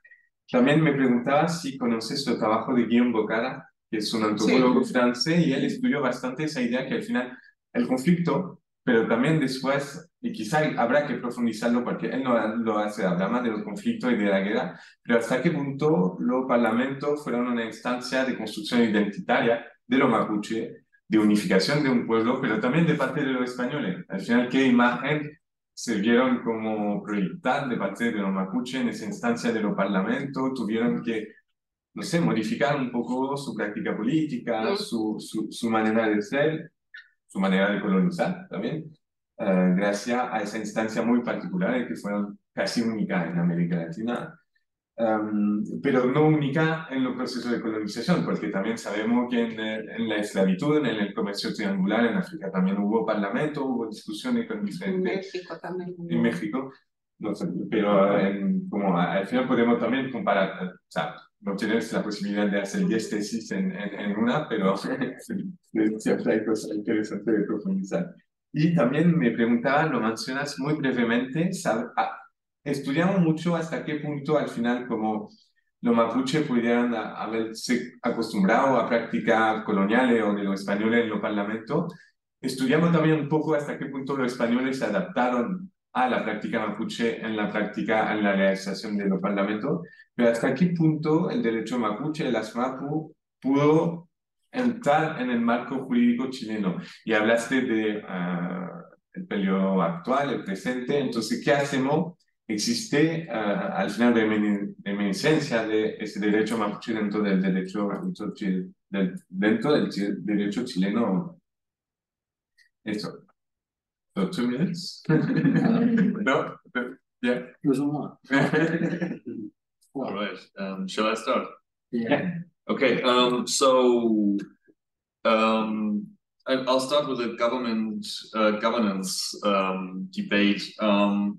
También me preguntaba si conoces el trabajo de Guillaume Bocara, que es un antropólogo francés, y él estudió bastante esa idea que al final el conflicto, pero también después, y quizá habrá que profundizarlo porque él no lo hace, habla más de los conflictos y de la guerra, pero hasta qué punto los parlamentos fueron una instancia de construcción identitaria de los mapuche, de unificación de un pueblo, pero también de parte de los españoles. Al final, ¿qué imagen se vieron como proyectar de parte de los mapuche en esa instancia de los parlamentos? Tuvieron que, no sé, modificar un poco su práctica política, su manera de ser, su manera de colonizar también, gracias a esa instancia muy particular que fueron casi única en América Latina, pero no única en los procesos de colonización, porque también sabemos que en la esclavitud, en el comercio triangular en África también hubo parlamento, hubo discusiones con diferentes... En México también. En México, no sé, pero como al final podemos también comparar, o sea, no tienes la posibilidad de hacer 10 tesis en una, pero siempre hay cosas interesantes de profundizar. Y también me preguntaba, lo mencionas muy brevemente, estudiamos mucho hasta qué punto al final como los mapuche pudieran haberse acostumbrado a prácticas coloniales o de los españoles en los parlamentos. Estudiamos también un poco hasta qué punto los españoles se adaptaron a la práctica mapuche en la realización de los parlamentos, pero hasta qué punto el derecho mapuche, el ASMAPU, pudo entrar en el marco jurídico chileno. Y hablaste de el periodo actual, el presente. Entonces, ¿qué hacemos? Existe al final reminiscencia de ese derecho mapuche dentro del derecho chileno. Eso. So 2 minutes? No? Yeah. All right. Shall I start? Yeah. Okay. I'll start with the governance debate. I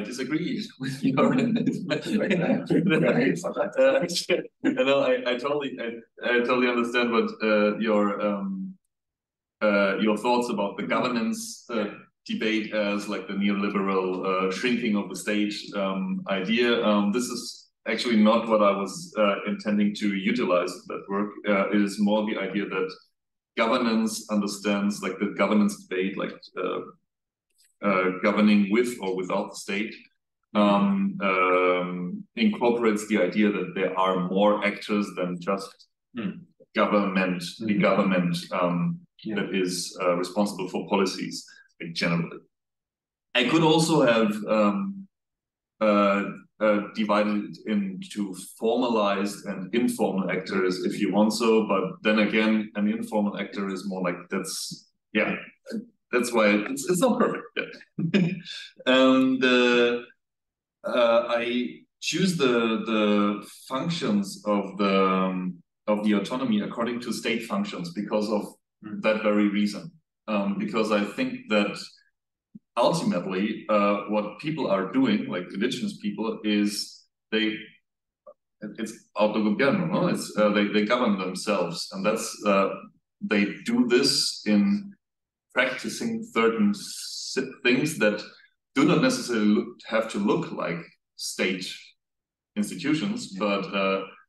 disagree with your I totally understand what your thoughts about the governance debate as like the neoliberal shrinking of the state idea. This is actually not what I was intending to utilize that work. It is more the idea that governance understands like the governance debate, like governing with or without the state, incorporates the idea that there are more actors than just government, the government that is responsible for policies generally. I could also have divided it into formalized and informal actors if you want so, but then again, an informal actor is more like that's why it's not perfect yet. choose the functions of the autonomy according to state functions because of that very reason. Because I think that ultimately what people are doing, like indigenous people, is it's autogobierno, no? It's they govern themselves, and that's they do this in practicing certain things that do not necessarily have to look like state institutions, but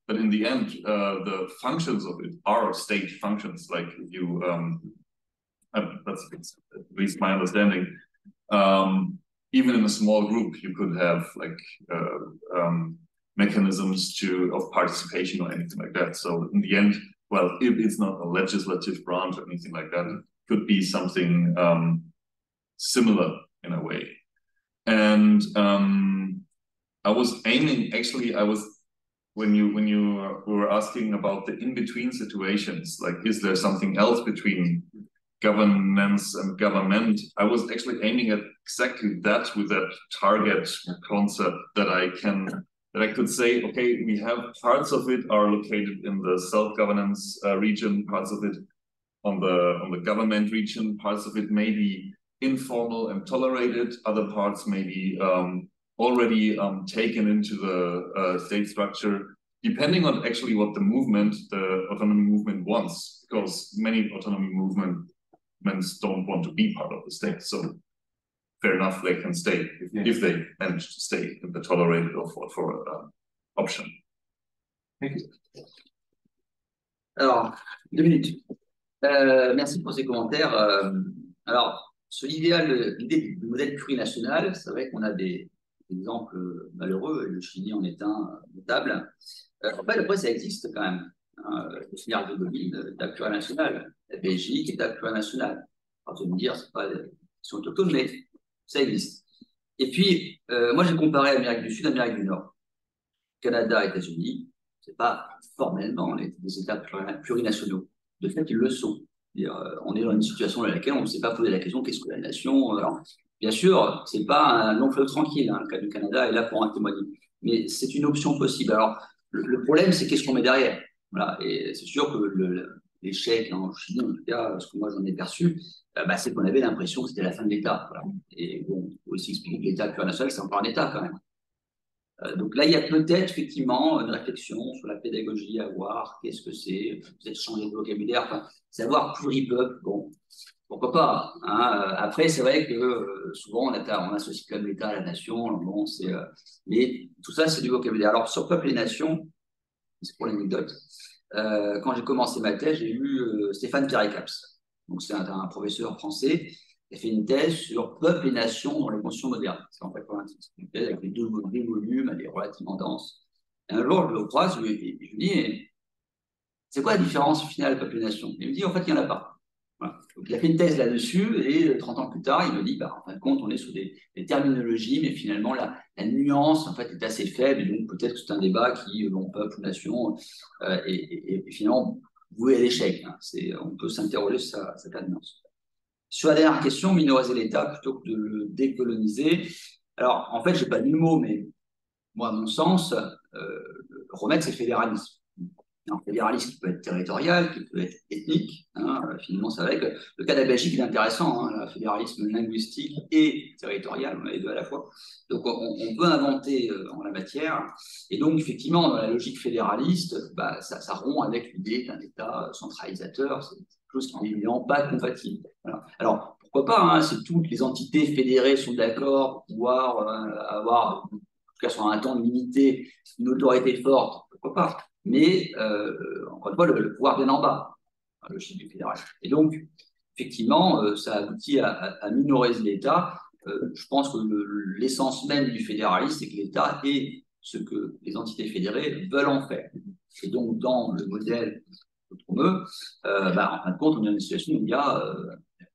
in the end, the functions of it are state functions. Like you, that's at least my understanding. Even in a small group, you could have like mechanisms of participation or anything like that. So in the end, well, if it's not a legislative branch or anything like that, it could be something similar in a way. And I was aiming, actually, when you were asking about the in-between situations, like, is there something else between governance and government? I was actually aiming at exactly that, with that target concept that I could say, okay, we have parts of it are located in the self-governance region, parts of it on the government region, parts of it may be informal and tolerated, other parts may be already taken into the state structure, depending on actually what the autonomy movement wants, because many autonomy movements don't want to be part of the state. So fair enough, they can stay if they manage to stay in the tolerated or for option. Thank you. Alors, 2 minutes. Merci pour ces commentaires. Alors, sur l'idée du modèle plurinational, c'est vrai qu'on a des exemples malheureux, et le Chili en est un notable. En fait, après, ça existe quand même. Le signal de Gaulle, l'État plurinational. La Belgique, État plurinational. Alors, tu vas me dire, c'est pas des questions autochtones, mais ça existe. Et puis, moi, j'ai comparé Amérique du Sud, Amérique du Nord. Canada, États-Unis, c'est pas formellement des États plurinationaux. De fait, ils le sont. On est dans une situation dans laquelle on ne s'est pas posé la question qu'est-ce que la nation. Alors, bien sûr, c'est pas un long fleuve tranquille. Hein, le cas du Canada est là pour en témoigner, mais c'est une option possible. Alors, le problème, c'est qu'est-ce qu'on met derrière. Voilà, et c'est sûr que l'échec en Chine, en tout cas, ce que moi j'en ai perçu, c'est qu'on avait l'impression que c'était la fin de l'État. Voilà. Et bon, il faut aussi expliquer que l'État plurinational, c'est encore un État quand même. Donc là, il y a peut-être effectivement une réflexion sur la pédagogie à voir, qu'est-ce que c'est, peut-être changer de vocabulaire, enfin, savoir pluripeuple, bon, pourquoi pas. Hein. Après, c'est vrai que souvent on associe comme l'État à la nation, bon, mais tout ça, c'est du vocabulaire. Alors, sur peuple et nation, c'est pour l'anecdote, quand j'ai commencé ma thèse, j'ai lu Stéphane Pierre-Caps. Donc, c'est un professeur français. Il a fait une thèse sur peuple et nation dans les consciences modernes. C'est en fait pas un titre. Une thèse avec les deux volumes, elle est relativement dense. Et un jour, je le croise, je lui dis, c'est quoi la différence au final, peuple et nation? Il me dit, en fait, il n'y en a pas. Voilà. Donc, il a fait une thèse là-dessus, et 30 ans plus tard, il me dit, en fin de compte, on est sur des terminologies, mais finalement, la nuance, en fait, est assez faible, et donc peut-être que c'est un débat qui, peuple ou nation, et finalement, voué à l'échec. Hein. On peut s'interroger sur sa pertinence. Sur la dernière question, minoriser l'État plutôt que de le décoloniser. Alors, en fait, je n'ai pas dit le mot, mais moi, à mon sens, remettre, c'est le fédéralisme. Un fédéralisme qui peut être territorial, qui peut être ethnique. Hein, finalement, c'est vrai que le cas de la Belgique est intéressant, hein, le fédéralisme linguistique et territorial, on a les deux à la fois. Donc, on peut inventer en la matière. Et donc, effectivement, dans la logique fédéraliste, ça rompt avec l'idée d'un État centralisateur. C'est quelque chose qui n'est évidemment pas compatible. Voilà. Alors, pourquoi pas, hein, si toutes les entités fédérées sont d'accord pour pouvoir avoir, en tout cas sur un temps limité, une autorité forte, pourquoi pas. Mais, encore une fois, le pouvoir vient en bas, le chiffre du fédéral. Et donc, effectivement, ça aboutit à minoriser l'État. Je pense que l'essence même du fédéralisme, c'est que l'État est ce que les entités fédérées veulent en faire. Et donc, dans le modèle en fin de compte, on est dans une situation où il y a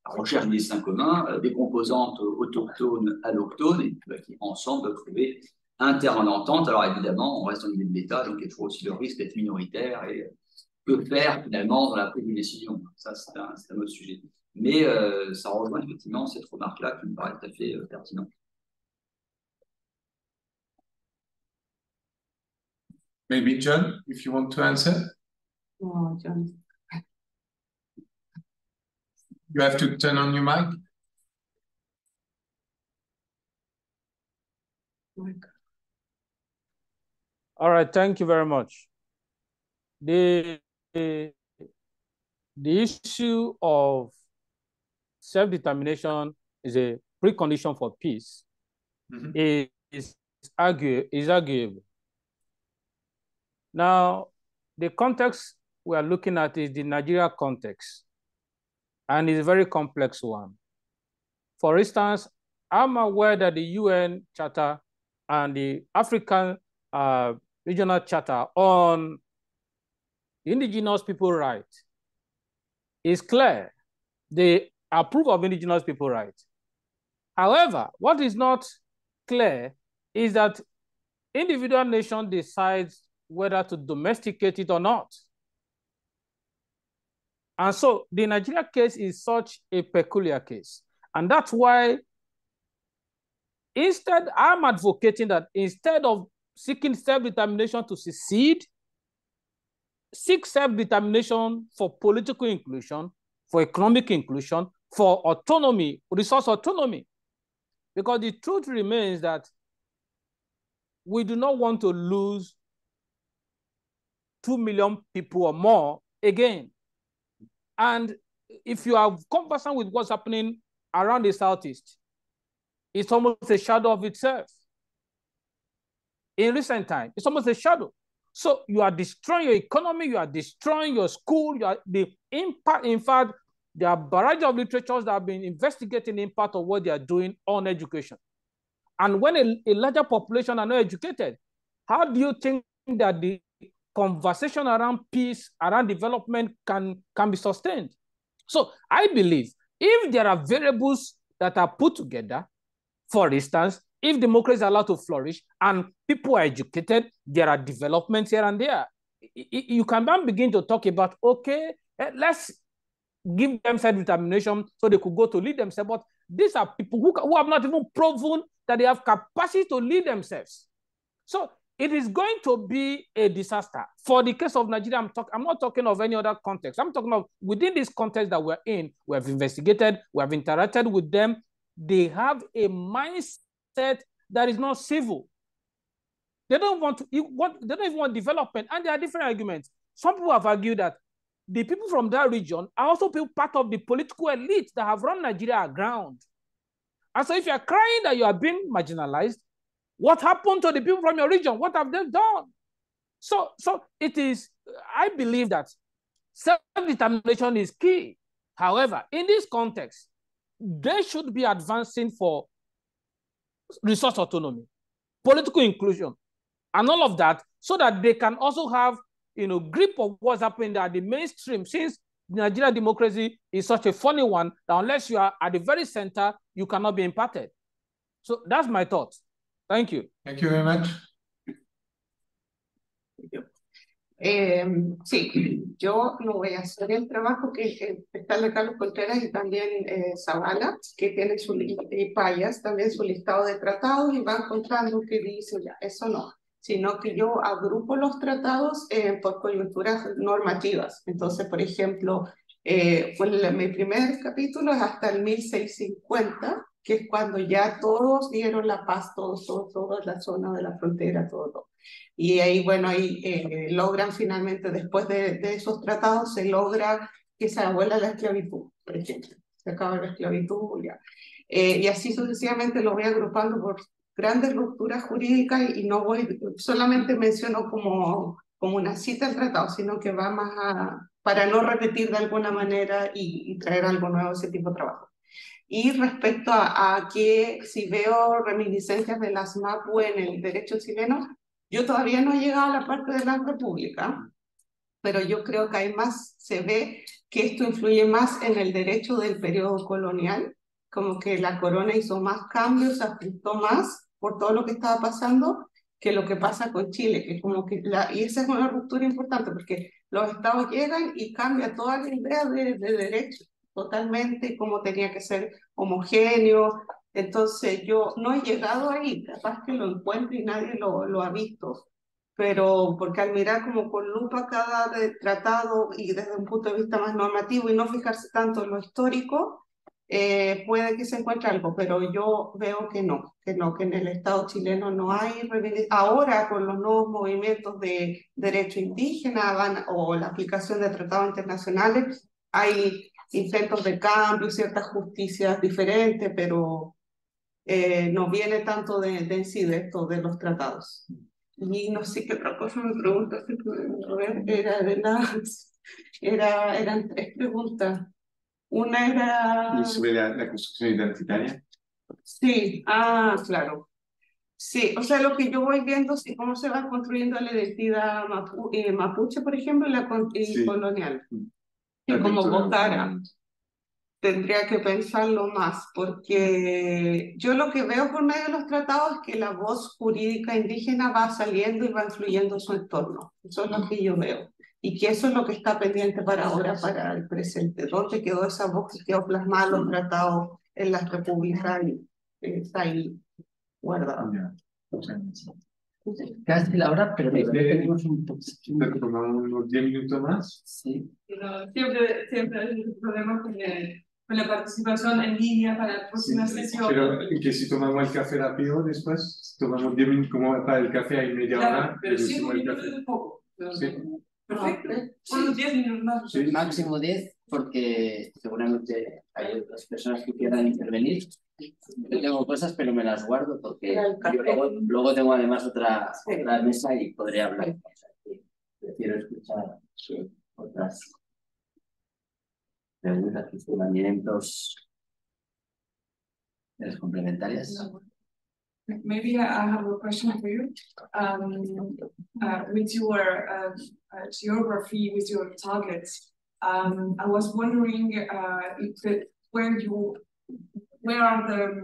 la recherche des destins communs, des composantes autochtones, allochtones, et qui ensemble doivent trouver un terrain d'entente. Alors évidemment, on reste dans l'idée de l'État, donc il y a toujours aussi le risque d'être minoritaire et que faire finalement dans la prise de décision. Ça, c'est un autre sujet. Mais ça rejoint effectivement cette remarque-là qui me paraît tout à fait pertinente. Maybe John, if you want to answer. No, John. You have to turn on your mic. All right, thank you very much. The issue of self-determination is a precondition for peace. Is arguable. Now, the context we are looking at is the Nigeria context, and it's a very complex one. For instance, I'm aware that the UN Charter and the African Regional Charter on indigenous people rights is clear. They approve of indigenous people rights. However, what is not clear is that individual nation decides whether to domesticate it or not. And so the Nigeria case is such a peculiar case. And that's why instead, I'm advocating that instead of seeking self-determination to secede, seek self-determination for political inclusion, for economic inclusion, for autonomy, resource autonomy. Because the truth remains that we do not want to lose 2 million people or more again. And if you are conversant with what's happening around the Southeast, it's almost a shadow of itself. In recent time, it's almost a shadow. So you are destroying your economy, you are destroying your school, you are the impact. In fact, there are a variety of literatures that have been investigating the impact of what they are doing on education. And when a larger population are not educated, how do you think that the conversation around peace, around development can be sustained? So I believe if there are variables that are put together, for instance, if democracy is allowed to flourish and people are educated, there are developments here and there. You can then begin to talk about, okay, let's give them self-determination so they could go to lead themselves. But these are people who have not even proven that they have capacity to lead themselves. So it is going to be a disaster. For the case of Nigeria, I'm not talking of any other context. I'm talking of within this context that we're in, we have investigated, we have interacted with them. They have a mindset that is not civil. They don't even want development, and there are different arguments. Some people have argued that the people from that region are also part of the political elite that have run Nigeria aground. And so if you're crying that you are being marginalized, what happened to the people from your region? What have they done? So it is, I believe that self-determination is key. However, in this context, they should be advancing for resource autonomy, political inclusion, and all of that, so that they can also have, grip of what's happening at the mainstream, since Nigerian democracy is such a funny one that unless you are at the very center, you cannot be impacted. So that's my thoughts. Thank you. Thank you very much. Sí, yo no voy a hacer el trabajo que está de Carlos Contreras y también Zavala, que tiene y Payas, también su listado de tratados y van contando que dice ya, eso no, sino que yo agrupo los tratados por coyunturas normativas. Entonces, por ejemplo, mi primer capítulo es hasta el 1650, que es cuando ya todos dieron la paz, toda la zona de la frontera, todo. Y ahí, bueno, ahí logran finalmente, después de esos tratados, se logra que se abuela la esclavitud, por ejemplo. Se acaba la esclavitud, ya. Y así sucesivamente lo voy agrupando por grandes rupturas jurídicas y no voy, solamente menciono como una cita al tratado, sino que va más para no repetir de alguna manera y traer algo nuevo, ese tipo de trabajo. Y respecto a que si veo reminiscencias de las MAPU en el derecho chileno, yo todavía no he llegado a la parte de la república, pero yo creo que hay más, se ve que esto influye más en el derecho del periodo colonial, como que la corona hizo más cambios, se ajustó más por todo lo que estaba pasando, que lo que pasa con Chile, que como que y esa es una ruptura importante, porque los estados llegan y cambia toda la idea de derecho, totalmente, como tenía que ser homogéneo. Entonces yo no he llegado ahí, capaz que lo encuentro y nadie lo ha visto, pero porque al mirar como con lupa cada tratado y desde un punto de vista más normativo y no fijarse tanto en lo histórico, puede que se encuentre algo, pero yo veo que no, que en el Estado chileno no hay ahora con los nuevos movimientos de derecho indígena o la aplicación de tratados internacionales, hay intentos de cambio, ciertas justicias diferentes, pero no viene tanto de en sí de esto, de los tratados. Y no sé qué otra cosa me preguntaste, eran tres preguntas. Una era... Y sobre la construcción identitaria. Sí, claro. Sí, o sea, lo que yo voy viendo es cómo se va construyendo la identidad mapuche, por ejemplo, y Sí. colonial. Y La como cultura votara. Tendría que pensarlo más, porque yo lo que veo por medio de los tratados es que la voz jurídica indígena va saliendo y va influyendo en su entorno. Eso es lo que yo veo. Y que eso es lo que está pendiente para ahora, para el presente. ¿Dónde quedó esa voz que quedó plasmada en los tratados, en las repúblicas? Y está ahí guardada. Casi la hora, pero tenemos un poco. Tomamos unos 10 minutos más. Sí. Pero siempre hay un problema con la participación en línea para la próxima sesión. Pero que si tomamos el café rápido después, tomamos 10 minutos, como para el café hay media hora. Pero 5 minutos es poco. Sí. Perfecto. Unos 10 minutos más. Sí. Máximo 10, porque seguramente hay otras personas que quieran intervenir. Yo tengo cosas, pero me las guardo porque yo luego tengo además otra mesa y podré hablar. O sea, que prefiero escuchar otras preguntas, cuestionamientos complementarias. Maybe I have a question for you. With your geography, with your targets, I was wondering where are the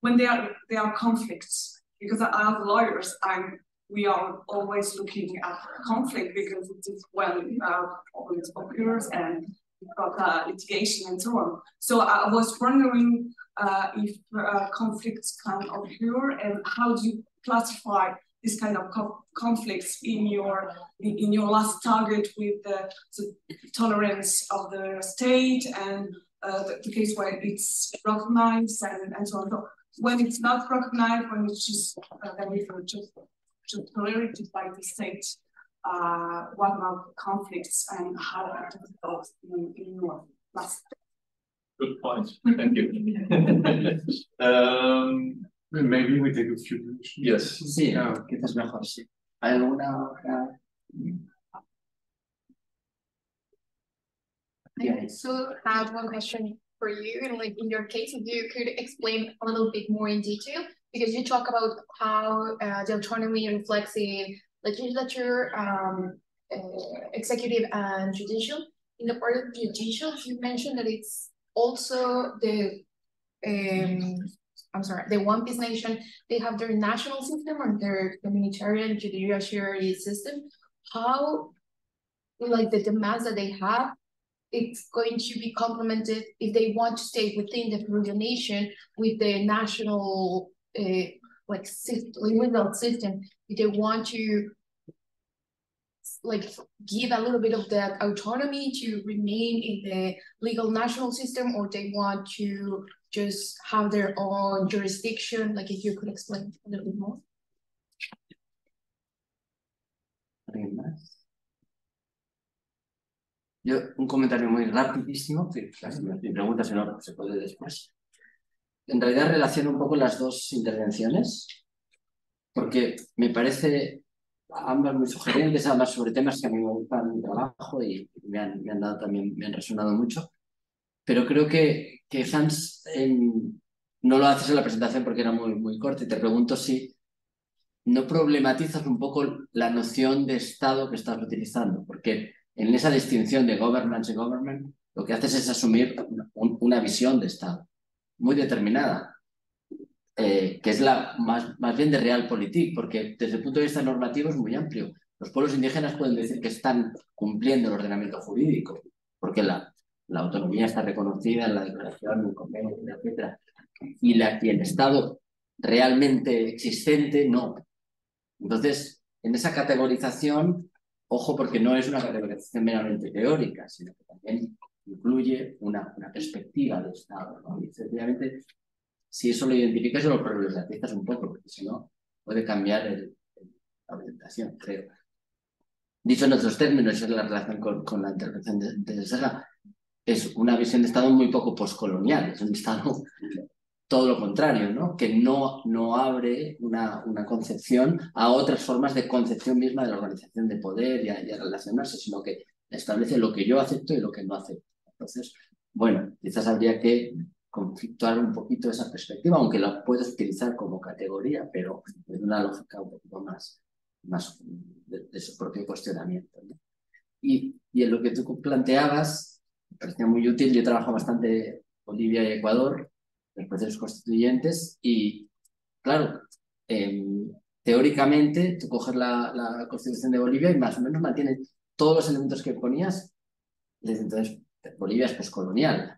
when there are conflicts, because as lawyers we are always looking at conflict because it is when it occurs and we've got litigation and so on. So I was wondering if conflicts can occur, and how do you classify this kind of conflicts in your last target with the tolerance of the state and the case where it's recognized and so on. So when it's not recognized, when it's just tolerated by the state, what about conflicts and how it goes in your last? Good point. Thank you. Maybe we take a few questions. Yes. Sí, quizás mejor, sí. ¿Hay alguna otra? I also have one question for you, and like in your case, if you could explain a little bit more in detail, because you talk about how the autonomy reflects in legislature, executive, and judicial. In the part of judicial, you mentioned that it's also the One Piece Nation. They have their national system or their communitarian judiciary system. How, like the demands that they have, it's going to be complemented if they want to stay within the Peruvian nation with the national legal system. If they want to give a little bit of that autonomy to remain in the legal national system, or they want to just have their own jurisdiction. Like if you could explain a little bit more. ¿Alguien más? Yo, un comentario muy rapidísimo, que si preguntas si no, se puede después. En realidad relaciono un poco las dos intervenciones, porque me parece ambas muy sugerentes, ambas sobre temas que a mí me gustan en mi trabajo y me han dado también, me han resonado mucho. Pero creo que Hans no lo haces en la presentación porque era muy corta, y te pregunto si no problematizas un poco la noción de Estado que estás utilizando, porque en esa distinción de governance y government, lo que haces es asumir una visión de Estado muy determinada, que es la más bien de realpolitik, porque desde el punto de vista normativo es muy amplio. Los pueblos indígenas pueden decir que están cumpliendo el ordenamiento jurídico, porque la autonomía está reconocida en la declaración, en el convenio, etc. Y el Estado realmente existente no. Entonces, en esa categorización, ojo, porque no es una categorización meramente teórica, sino que también incluye una perspectiva de Estado, ¿no? Y efectivamente, si eso lo identificas, lo problematizas un poco, porque si no, puede cambiar la orientación, creo. Dicho en otros términos, es la relación con la intervención de Serra, es una visión de Estado muy poco postcolonial, es un Estado todo lo contrario, ¿no? Que no abre una concepción a otras formas de concepción misma de la organización de poder y a relacionarse, sino que establece lo que yo acepto y lo que no acepto. Entonces, bueno, quizás habría que conflictuar un poquito esa perspectiva, aunque la puedes utilizar como categoría, pero en una lógica un poquito más de su propio cuestionamiento, ¿no? Y en lo que tú planteabas, me parecía muy útil. Yo trabajo bastante Bolivia y Ecuador, los procesos constituyentes, y claro, teóricamente tú coges la Constitución de Bolivia y más o menos mantiene todos los elementos que ponías. Desde entonces, Bolivia es poscolonial.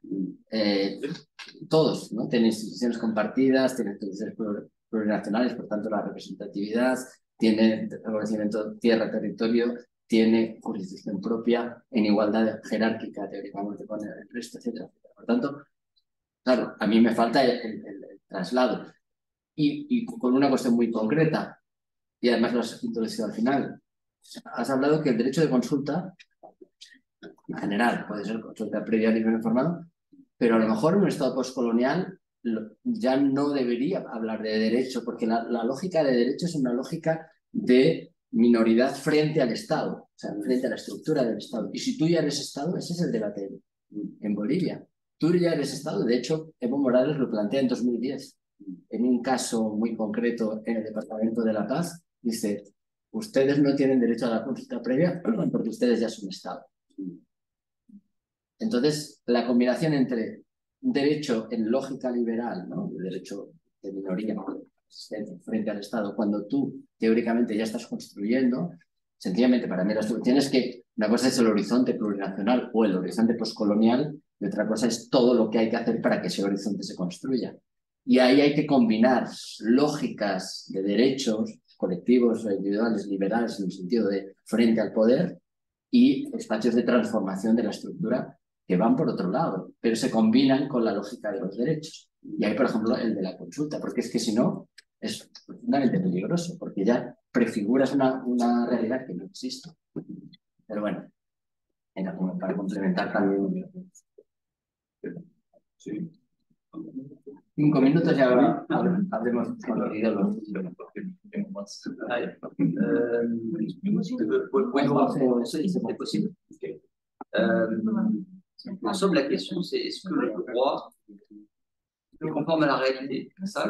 Todos, ¿no? Tiene instituciones compartidas, tiene instituciones plurinacionales, por tanto la representatividad, tiene reconocimiento de tierra-territorio, tiene jurisdicción propia en igualdad jerárquica teóricamente con el resto, etcétera, etcétera. Por tanto, claro, a mí me falta el traslado. Y con una cuestión muy concreta, y además lo has introducido al final, has hablado que el derecho de consulta, en general, puede ser consulta previa libre informado, pero a lo mejor en un Estado postcolonial ya no debería hablar de derecho, porque la lógica de derecho es una lógica de minoridad frente al Estado, o sea, frente a la estructura del Estado. Y si tú ya eres Estado, ese es el debate en Bolivia. Tú ya eres Estado. De hecho, Evo Morales lo plantea en 2010. En un caso muy concreto en el Departamento de La Paz, dice, ustedes no tienen derecho a la consulta previa porque ustedes ya son Estado. Entonces, la combinación entre derecho en lógica liberal, ¿no? El derecho de minoría, ¿no? Frente al Estado, cuando tú teóricamente ya estás construyendo, sencillamente para mí la solución es que una cosa es el horizonte plurinacional o el horizonte postcolonial y otra cosa es todo lo que hay que hacer para que ese horizonte se construya. Y ahí hay que combinar lógicas de derechos colectivos o individuales liberales en el sentido de frente al poder y espacios de transformación de la estructura que van por otro lado, pero se combinan con la lógica de los derechos. Y hay, por ejemplo, el de la consulta, porque es que si no, es profundamente peligroso, porque ya prefiguras una realidad que no existe. Pero bueno, para complementar también. Sí. 5 minutos ya habremos conocido los. C'est possible. En somme, la question, c'est est-ce que le droit est conforme à la réalité? Ça,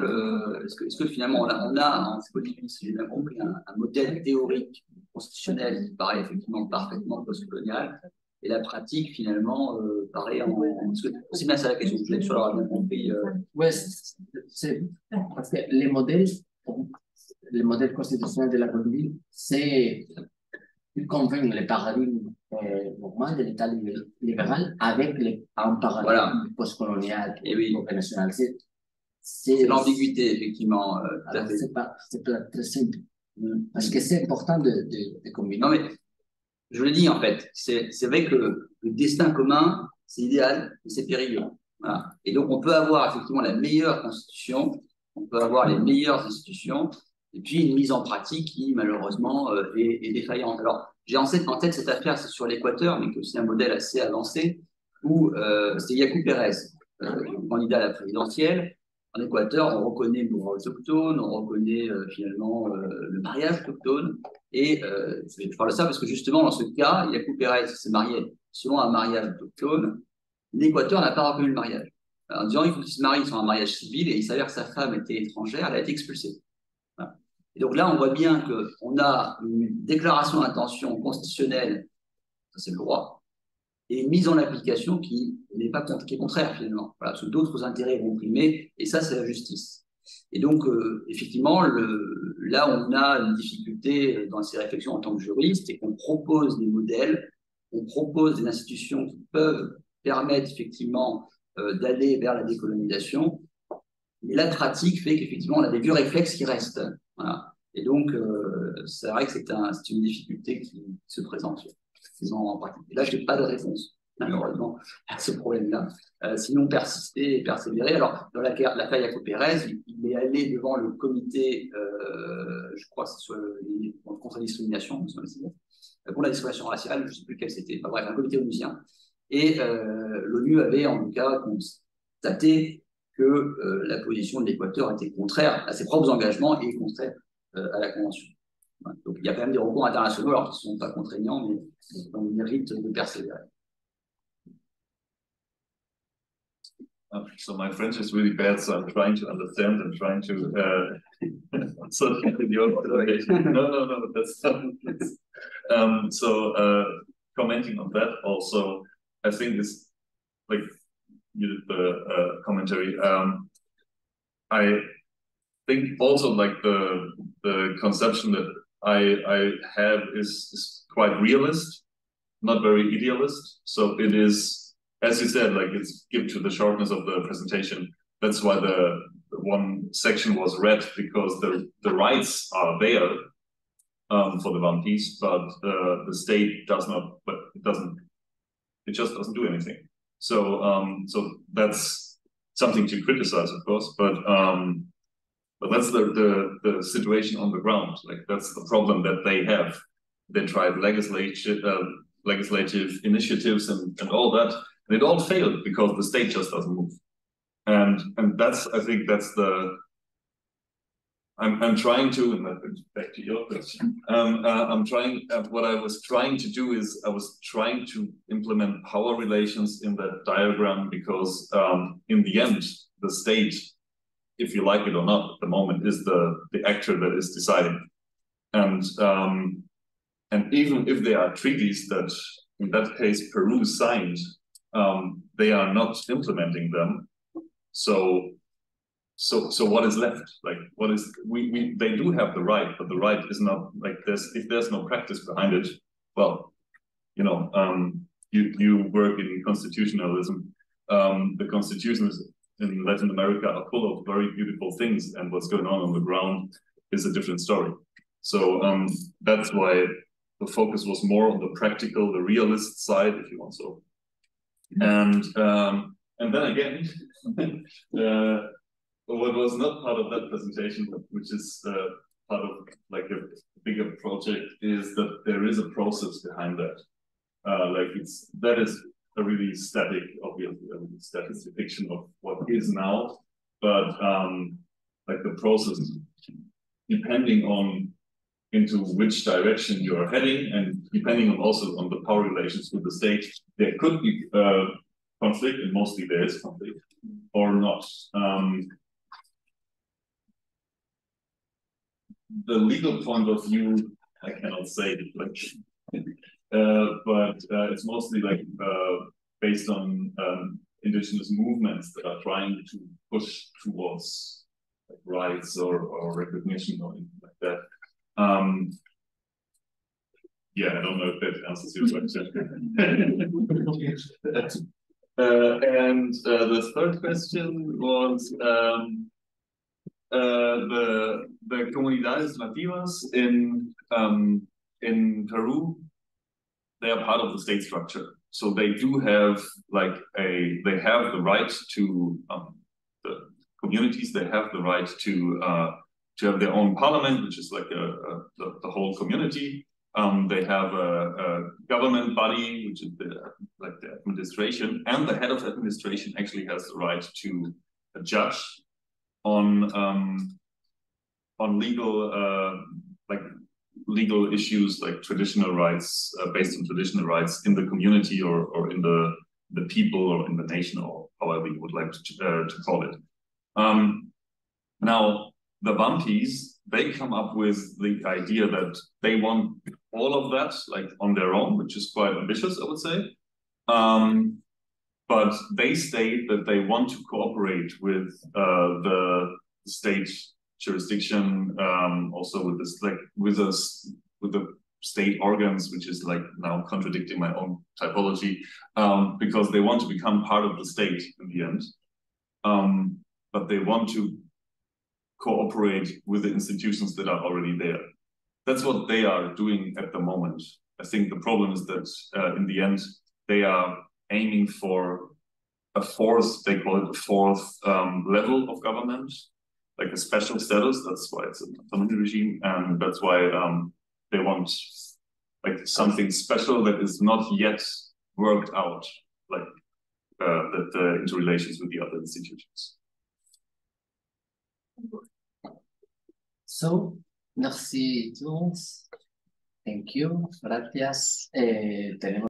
est-ce que finalement, on a en Bolivie, si j'ai bien compris, un modèle théorique constitutionnel qui paraît effectivement parfaitement postcolonial, et la pratique, finalement, paraît en. C'est bien ça la question, je l'ai sûr avoir bien compris. Ouais, c'est parce que les modèles constitutionnels de la Bolivie, ils convainquent les paradigmes normal de l'État libéral avec un paradigme postcolonial ou national. C'est l'ambiguïté, effectivement. C'est pas très simple. Parce que c'est important de combiner. Non, mais je le dis, en fait, c'est vrai que le destin commun, c'est idéal, mais c'est périlleux. Voilà. Et donc, on peut avoir effectivement la meilleure constitution, on peut avoir les meilleures institutions, et puis une mise en pratique qui, malheureusement, est défaillante. Alors, j'ai en tête cette affaire, c'est sur l'Équateur, mais qui est aussi un modèle assez avancé, où c'est Yacu Pérez, candidat à la présidentielle. En Équateur, on reconnaît le droit autochtone, on reconnaît finalement le mariage autochtone. Et je parle de ça parce que justement, dans ce cas, Yacu Pérez s'est marié selon un mariage autochtone. L'Équateur n'a pas reconnu le mariage. En disant qu'il faut qu'il se marie sur un mariage civil, et il s'avère que sa femme était étrangère, elle a été expulsée. Voilà. Et donc là, on voit bien qu'on a une déclaration d'intention constitutionnelle, ça c'est le droit, et une mise en application qui est contraire finalement, voilà, parce que d'autres intérêts vont primer, et ça c'est la justice. Et donc, effectivement, là on a une difficulté dans ces réflexions en tant que juriste, et qu'on propose des modèles, on propose des institutions qui peuvent permettre effectivement d'aller vers la décolonisation, mais la pratique fait qu'effectivement on a des vieux réflexes qui restent. Voilà. Et donc, c'est vrai que c'est une difficulté qui se présente sur ces ans en particulier. Là, je n'ai pas de réponse, malheureusement, à ce problème-là. Sinon, persister et persévérer. Alors, dans l'affaire Jaco Pérez, il est allé devant le comité, je crois que c'est sur le contre la discrimination, pour la discrimination raciale, je ne sais plus quel c'était, enfin, bref, un comité onusien. Et l'ONU avait en tout cas constaté que la position de l'Équateur était contraire à ses propres engagements et contraire à la Convention. Voilà. Donc il y a quand même des recours internationaux, alors qui ne sont pas contraignants, mais qui ont le mérite de persévérer. So my French is really bad, so I'm trying to understand and trying to so no, that's commenting on that also, I think it's like you did the commentary. I think also like the conception that I have is quite realist, not very idealist. So it is, as you said, like it's given to the shortness of the presentation. That's why the one section was read, because the rights are there for the Vampis, but the state does not. But it just doesn't do anything. So that's something to criticize, of course. But that's the situation on the ground. Like that's the problem that they have. They tried legislative initiatives and all that, and it all failed because the state just doesn't move. And that's, I think that's the. I'm trying to, and back to your question. What I was trying to do is I was trying to implement power relations in that diagram, because in the end, the state, if you like it or not, at the moment is the actor that is deciding. And even if there are treaties that, in that case, Peru signed, they are not implementing them. So what is left? Like what is they do have the right, but the right is not like this. If there's no practice behind it, well, you work in constitutionalism. The constitutions in Latin America are full of very beautiful things, and what's going on the ground is a different story. So that's why the focus was more on the practical, the realist side, if you want so. And then again, what was not part of that presentation, which is part of like a bigger project, is that there is a process behind that. That is a really static, obviously, a really static depiction of what is now, but like the process, depending on into which direction you are heading, and depending on also on the power relations with the state, there could be conflict, and mostly there is conflict, or not. The legal point of view, I cannot say, like, but it's mostly like based on indigenous movements that are trying to push towards like rights or recognition or anything like that. Yeah, I don't know if that answers your question. And the third question was the comunidades nativas in Peru. They are part of the state structure, so they do have they have the right to the communities. They have the right to have their own parliament, which is like the whole community. They have a government body, which is the administration, and the head of administration actually has the right to judge on legal issues like traditional rights, based on traditional rights in the community or in the people or in the nation, or however you would like to call it. Now, the Vampis, they come up with the idea that they want all of that like on their own, which is quite ambitious, I would say. But they state that they want to cooperate with the state jurisdiction, also with this with the state organs, which is like now contradicting my own typology, because they want to become part of the state in the end. But they want to cooperate with the institutions that are already there. that's what they are doing at the moment. I think the problem is that in the end, they are aiming for a fourth, they call it a fourth level of government, like a special status. That's why it's an autonomy regime, and that's why they want like something special that is not yet worked out, like the interrelations with the other institutions. So, merci tous. Thank you. Gracias. Tenemos